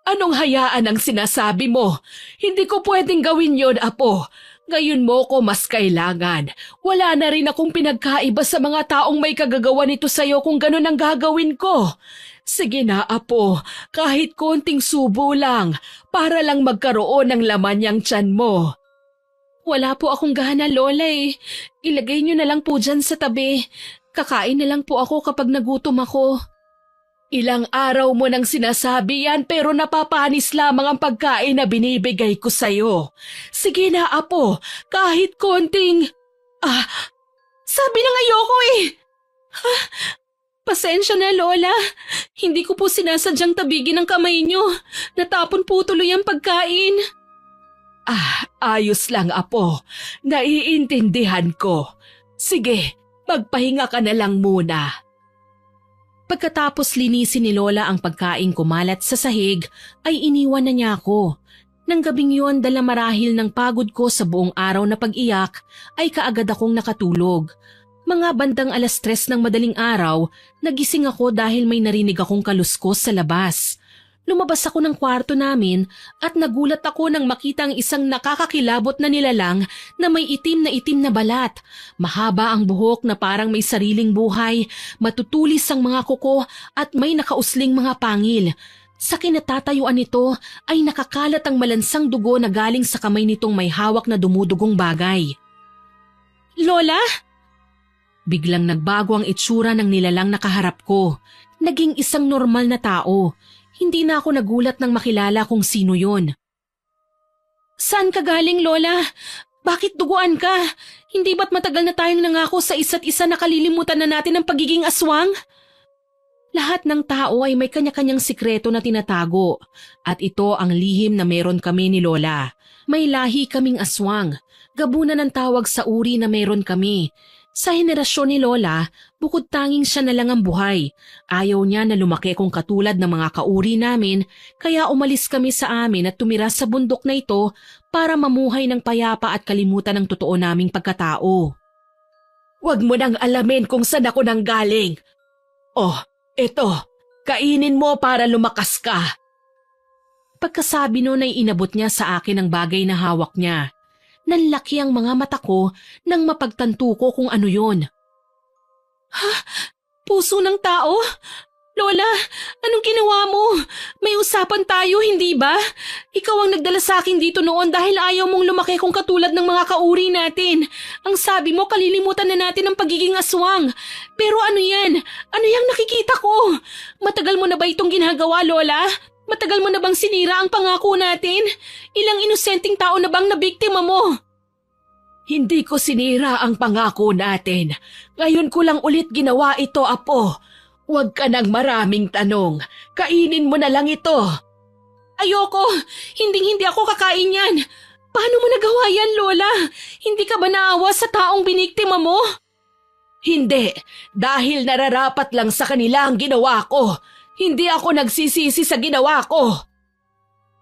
Anong hayaan ang sinasabi mo? Hindi ko pwedeng gawin yon, Apo. Ngayon mo ko mas kailangan. Wala na rin akong pinagkaiba sa mga taong may kagagawa nito sa'yo kung ganun ang gagawin ko. Sige na, Apo, kahit konting subo lang, para lang magkaroon ng laman yang tiyan mo. Wala po akong gana, Lola eh. Ilagay niyo na lang po dyan sa tabi. Kakain na lang po ako kapag nagutom ako. Ilang araw mo nang sinasabi yan pero napapanis lamang ang pagkain na binibigay ko sa'yo. Sige na, Apo, kahit konting… sabi na ayoko eh! Pasensya na, Lola. Hindi ko po sinasadyang tabigin ang kamay niyo. Natapon po tuloy ang pagkain. Ayos lang, Apo. Naiintindihan ko. Sige, magpahinga ka na lang muna. Pagkatapos linisin ni Lola ang pagkaing kumalat sa sahig, ay iniwan na niya ako. Nang gabing yun, dala marahil ng pagod ko sa buong araw na pag-iyak, ay kaagad akong nakatulog. Mga bandang 3:00 ng madaling araw, nagising ako dahil may narinig akong kaluskos sa labas. Lumabas ako ng kwarto namin at nagulat ako nang makita ang isang nakakakilabot na nilalang na may itim na balat. Mahaba ang buhok na parang may sariling buhay, matutulis ang mga kuko at may nakausling mga pangil. Sa kinatatayuan nito ay nakakalat ang malansang dugo na galing sa kamay nitong may hawak na dumudugong bagay. Lola? Biglang nagbago ang itsura ng nilalang nakaharap ko. Naging isang normal na tao. Hindi na ako nagulat nang makilala kung sino yon. Saan ka galing, Lola? Bakit duguan ka? Hindi ba't matagal na tayong nangako sa isa't isa na kalilimutan na natin ang pagiging aswang? Lahat ng tao ay may kanya-kanyang sikreto na tinatago at ito ang lihim na meron kami ni Lola. May lahi kaming aswang. Gabunan ang tawag sa uri na meron kami. Sa henerasyon ni Lola, bukod tanging siya na lang ang buhay. Ayaw niya na lumaki kung katulad ng mga kauri namin, kaya umalis kami sa amin at tumira sa bundok na ito para mamuhay ng payapa at kalimutan ang totoo naming pagkatao. Huwag mo nang alamin kung saan ako nang galing. Oh, eto, kainin mo para lumakas ka. Pagkasabi nun ay inabot niya sa akin ang bagay na hawak niya. Nanlaki ang mga mata ko nang mapagtanto ko kung ano yon. Ha? Puso ng tao? Lola, anong ginawa mo? May usapan tayo, hindi ba? Ikaw ang nagdala sa akin dito noon dahil ayaw mong lumaki kung katulad ng mga kauri natin. Ang sabi mo, kalilimutan na natin ang pagiging aswang. Pero ano yan? Ano yung nakikita ko? Matagal mo na ba itong ginagawa, Lola? Matagal mo na bang sinira ang pangako natin? Ilang inosenteng tao na bang nabiktima mo? Hindi ko sinira ang pangako natin. Ngayon ko lang ulit ginawa ito, Apo. Huwag ka nang maraming tanong. Kainin mo na lang ito. Ayoko. Hindi ako kakain yan. Paano mo nagawa yan, Lola? Hindi ka ba naawa sa taong biniktima mo? Hindi. Dahil nararapat lang sa kanila ang ginawa ko. Hindi ako nagsisisi sa ginawa ko.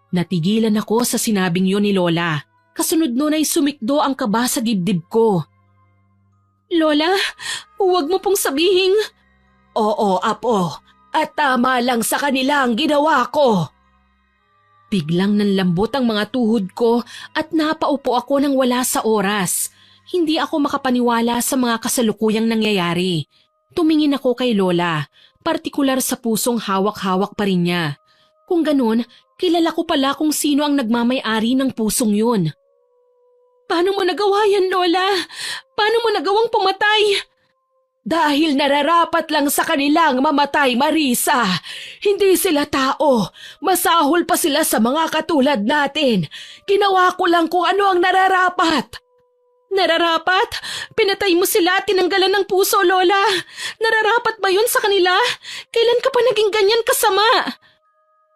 Natigilan ako sa sinabing yun ni Lola. Kasunod nun ay sumikdo ang kaba sa dibdib ko. Lola, huwag mo pong sabihing... Oo, Apo. At tama lang sa kanila ang ginawa ko. Biglang nanlambot ang mga tuhod ko at napaupo ako nang wala sa oras. Hindi ako makapaniwala sa mga kasalukuyang nangyayari. Tumingin ako kay Lola. Partikular sa pusong hawak-hawak pa rin niya. Kung ganun, kilala ko pala kung sino ang nagmamay-ari ng pusong yun. Paano mo nagawa yan, Lola? Paano mo nagawang pumatay? Dahil nararapat lang sa kanilang mamatay, Marisa. Hindi sila tao. Masahol pa sila sa mga katulad natin. Ginawa ko lang kung ano ang nararapat. Nararapat? Pinatay mo sila at tinanggalan ng puso, Lola. Nararapat ba yun sa kanila? Kailan ka pa naging ganyan kasama?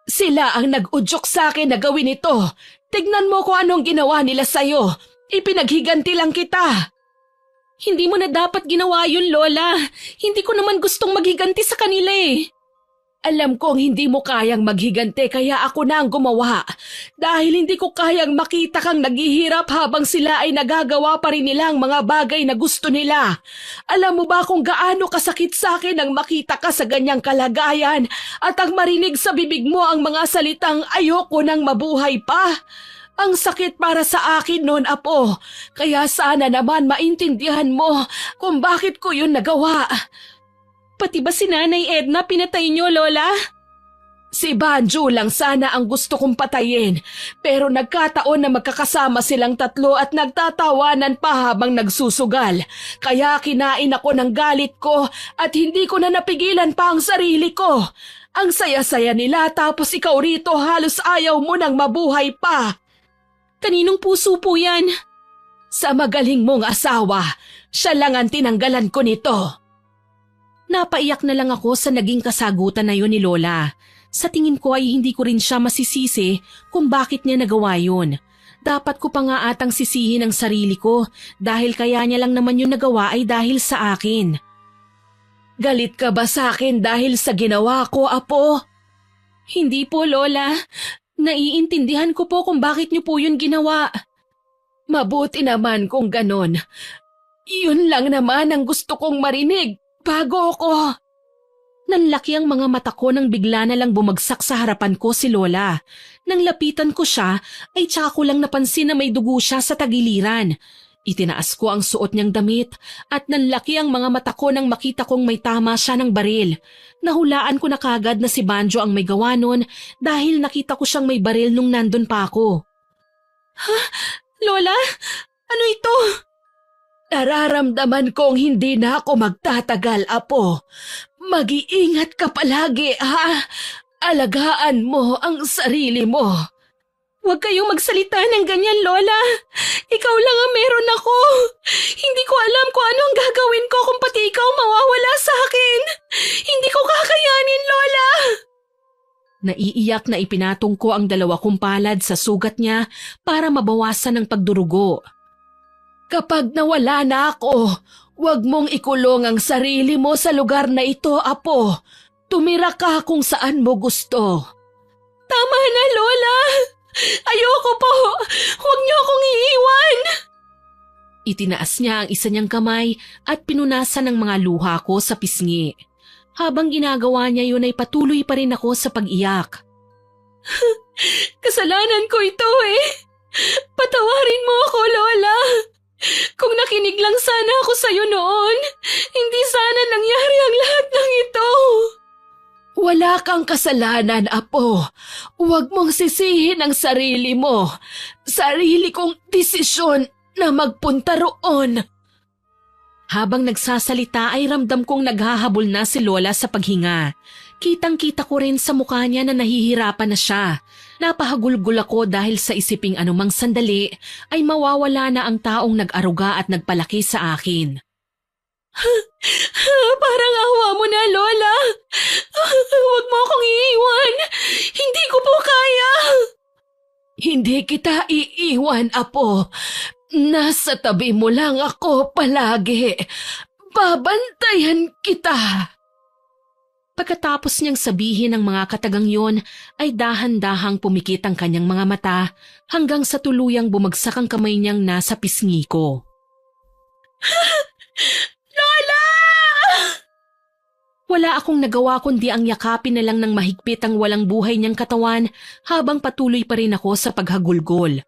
Sila ang nag-udyok sa akin na gawin ito. Tignan mo kung anong ginawa nila sa'yo. Ipinaghiganti lang kita. Hindi mo na dapat ginawa yun, Lola. Hindi ko naman gustong maghiganti sa kanila eh. Alam kong hindi mo kayang maghigante kaya ako na ang gumawa. Dahil hindi ko kayang makita kang naghihirap habang sila ay nagagawa pa rin nila ang mga bagay na gusto nila. Alam mo ba kung gaano kasakit sa akin ang makita ka sa ganyang kalagayan at ang marinig sa bibig mo ang mga salitang ayoko nang mabuhay pa? Ang sakit para sa akin noon, Apo. Kaya sana naman maintindihan mo kung bakit ko yun nagawa. Pati ba si Nanay Edna pinatay niyo, Lola? Si Banjo lang sana ang gusto kong patayin. Pero nagkataon na magkakasama silang tatlo at nagtatawanan pa habang nagsusugal. Kaya kinain ako ng galit ko at hindi ko na napigilan pa ang sarili ko. Ang saya-saya nila tapos ikaw rito halos ayaw mo nang mabuhay pa. Kaninong puso po yan? Sa magaling mong asawa. Siya lang ang tinanggalan ko nito. Napaiyak na lang ako sa naging kasagutan na yun ni Lola. Sa tingin ko ay hindi ko rin siya masisisi kung bakit niya nagawa yun. Dapat ko pa nga atang sisihin ang sarili ko dahil kaya niya lang naman yung nagawa ay dahil sa akin. Galit ka ba sa akin dahil sa ginawa ko, Apo? Hindi po, Lola. Naiintindihan ko po kung bakit niyo po yun ginawa. Mabuti naman kung ganon. Yun lang naman ang gusto kong marinig bago ko. Nanlaki ang mga mata ko nang bigla na lang bumagsak sa harapan ko si Lola. Nang lapitan ko siya, ay tsaka ko lang napansin na may dugo siya sa tagiliran. Itinaas ko ang suot niyang damit at nanlaki ang mga mata ko nang makita kong may tama siya ng baril. Nahulaan ko na kagad na si Banjo ang may gawa nun dahil nakita ko siyang may baril nung nandun pa ako. Ha? Lola? Ano ito? Nararamdaman kong hindi na ako magtatagal, Apo. Mag-iingat ka palagi, ha? Alagaan mo ang sarili mo. Huwag kayong magsalita ng ganyan, Lola. Ikaw lang ang meron ako. Hindi ko alam kung ano ang gagawin ko kung pati ikaw mawawala sa akin. Hindi ko kakayanin, Lola. Naiiyak na ipinatong ko ang 2 kong palad sa sugat niya para mabawasan ang pagdurugo. Kapag nawala na ako, huwag mong ikulong ang sarili mo sa lugar na ito, Apo. Tumira ka kung saan mo gusto. Tama na, Lola. Ayoko po. Huwag niyo akong iiwan. Itinaas niya ang isa niyang kamay at pinunasan ng mga luha ko sa pisngi. Habang ginagawa niya yun ay patuloy pa rin ako sa pag-iyak. Kasalanan ko ito eh. Patawarin mo ako, Lola. Kung nakinig lang sana ako sa'yo noon, hindi sana nangyari ang lahat ng ito. Wala kang kasalanan, Apo. Huwag mong sisihin ang sarili mo. Sarili kong desisyon na magpunta roon. Habang nagsasalita ay ramdam kong naghahabol na si Lola sa paghinga. Kitang-kita ko rin sa mukha niya na nahihirapan na siya. Napahagulgol ako dahil sa isiping anumang sandali ay mawawala na ang taong nag-aruga at nagpalaki sa akin. Parang awa mo na, Lola. Huwag mo akong iiwan. Hindi ko po kaya. Hindi kita iiwan, Apo. Nasa tabi mo lang ako palagi. Babantayan kita. Pagkatapos niyang sabihin ang mga katagang yon, ay dahan-dahang pumikit ang kanyang mga mata hanggang sa tuluyang bumagsak ang kamay niyang nasa pisngi ko. Lola! Wala akong nagawa kundi ang yakapin na lang ng mahigpit ang walang buhay niyang katawan habang patuloy pa rin ako sa paghagulgol.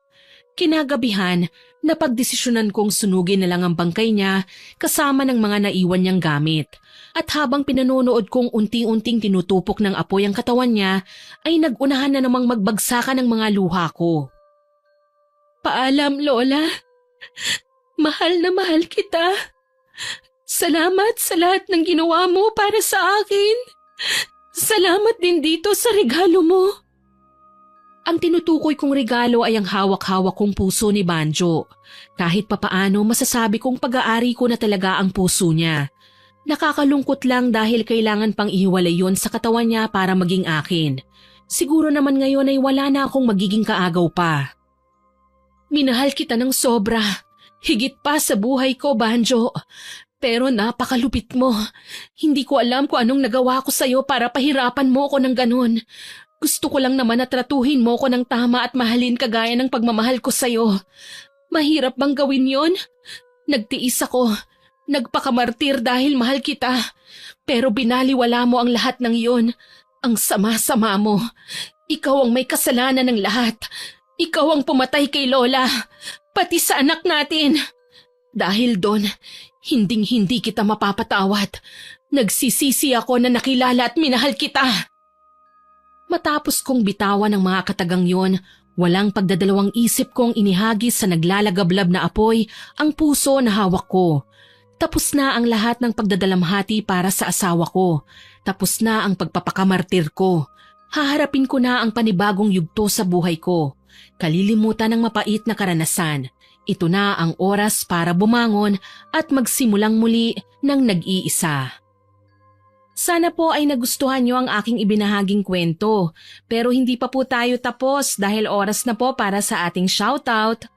Kinagabihan, napagdesisyonan kong sunugin na lang ang bangkay niya kasama ng mga naiwan niyang gamit. At habang pinanonood kong unti-unting tinutupok ng apoy ang katawan niya, ay nag-unahan na namang magbagsakan ng mga luha ko. Paalam, Lola. Mahal na mahal kita. Salamat sa lahat ng ginawa mo para sa akin. Salamat din dito sa regalo mo. Ang tinutukoy kong regalo ay ang hawak-hawak kong puso ni Banjo. Kahit papaano masasabi kong pag-aari ko na talaga ang puso niya. Nakakalungkot lang dahil kailangan pang ihiwalay yon sa katawan niya para maging akin. Siguro naman ngayon ay wala na akong magiging kaagaw pa. Minahal kita ng sobra. Higit pa sa buhay ko, Banjo. Pero napakalupit mo. Hindi ko alam kung anong nagawa ko sa'yo para pahirapan mo ko ng ganun. Gusto ko lang naman na tratuhin mo ko ng tama at mahalin kagaya ng pagmamahal ko sa'yo. Mahirap bang gawin yon? Nagtiis ako. Nagpakamartir dahil mahal kita. Pero binaliwala mo ang lahat ng iyon. Ang sama-sama mo. Ikaw ang may kasalanan ng lahat. Ikaw ang pumatay kay Lola. Pati sa anak natin. Dahil doon, hinding-hindi kita mapapatawad. Nagsisisi ako na nakilala at minahal kita. Matapos kong bitawan ang mga katagang yon, walang pagdadalawang isip kong inihagis sa naglalagablab na apoy ang puso na hawak ko. Tapos na ang lahat ng pagdadalamhati para sa asawa ko. Tapos na ang pagpapakamartir ko. Haharapin ko na ang panibagong yugto sa buhay ko. Kalilimutan ng mapait na karanasan. Ito na ang oras para bumangon at magsimulang muli ng nag-iisa. Sana po ay nagustuhan niyo ang aking ibinahaging kwento. Pero hindi pa po tayo tapos dahil oras na po para sa ating shoutout.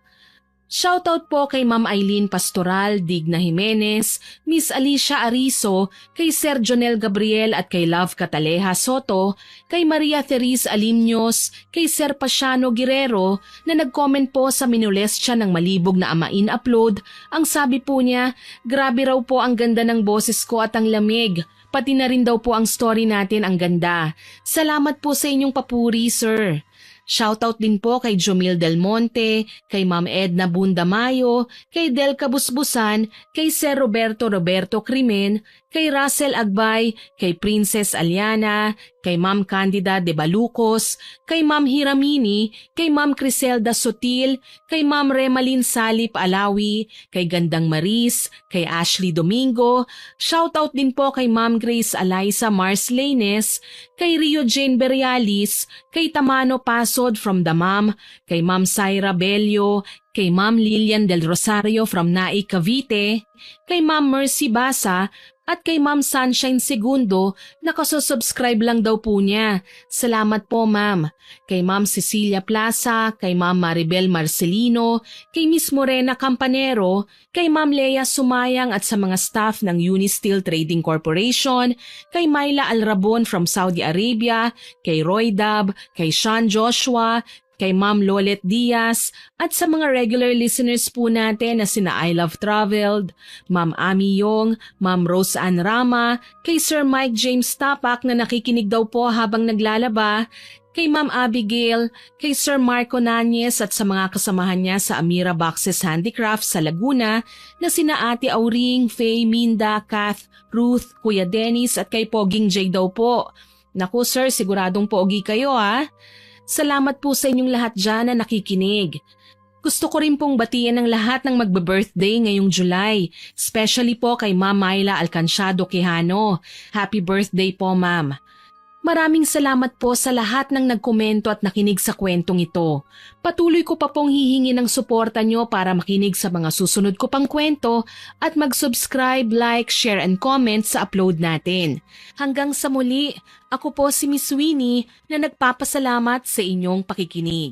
Shoutout po kay Ma'am Eileen Pastoral, Digna Jimenez, Miss Alicia Arizo, kay Sir Jonel Gabriel at kay Love Cataleja Soto, kay Maria Therese Alimños, kay Sir Pasiano Guerrero na nag-comment po sa minulestya ng malibog na amain upload. Ang sabi po niya, grabe raw po ang ganda ng boses ko at ang lamig. Pati na rin daw po ang story natin ang ganda. Salamat po sa inyong papuri, sir. Shoutout din po kay Jomil Del Monte, kay Ma'am Edna Bundamayo, kay Del Kabusbusan, kay Sir Roberto Crimen, kay Russell Agbay, kay Princess Aliana, kay Ma'am Candida de Balucos, kay Ma'am Hiramini, kay Ma'am Criselda Sutil, kay Ma'am Remalin Salip Alawi, kay Gandang Maris, kay Ashley Domingo. Shoutout din po kay Ma'am Grace Eliza Mars Lanes, kay Rio Jane Berialis, kay Tamano Pasod from Damam, kay Ma'am Syra Bello, kay Ma'am Lilian Del Rosario from Naik, Cavite, kay Ma'am Mercy Basa, at kay Ma'am Sunshine Segundo na kasusubscribe lang daw po niya. Salamat po ma'am. Kay Ma'am Cecilia Plaza, kay Ma'am Maribel Marcelino, kay Miss Morena Campanero, kay Ma'am Lea Sumayang at sa mga staff ng Unisteel Trading Corporation, kay Myla Alrabon from Saudi Arabia, kay Roy Dab, kay Sean Joshua, kay Ma'am Lolet Diaz, at sa mga regular listeners po natin na sina I Love Traveled, Ma'am Ami Yong, Ma'am Rose Ann Rama, kay Sir Mike James Tapak na nakikinig daw po habang naglalaba, kay Ma'am Abigail, kay Sir Marco Nanyes at sa mga kasamahan niya sa Amira Boxes Handicraft sa Laguna na sina Ate Auring, Faye, Minda, Kath, Ruth, Kuya Dennis at kay Poging J daw po. Naku sir, siguradong pogi kayo ha. Salamat po sa inyong lahat dyan na nakikinig. Gusto ko rin pong batiin ang lahat ng magbe-birthday ngayong July, especially po kay Ma'am Myla Alcanciado Quijano. Happy birthday po ma'am. Maraming salamat po sa lahat ng nagkomento at nakinig sa kwentong ito. Patuloy ko pa pong hihingi ng suporta nyo para makinig sa mga susunod ko pang kwento at mag-subscribe, like, share and comment sa upload natin. Hanggang sa muli, ako po si Miss Winnie na nagpapasalamat sa inyong pakikinig.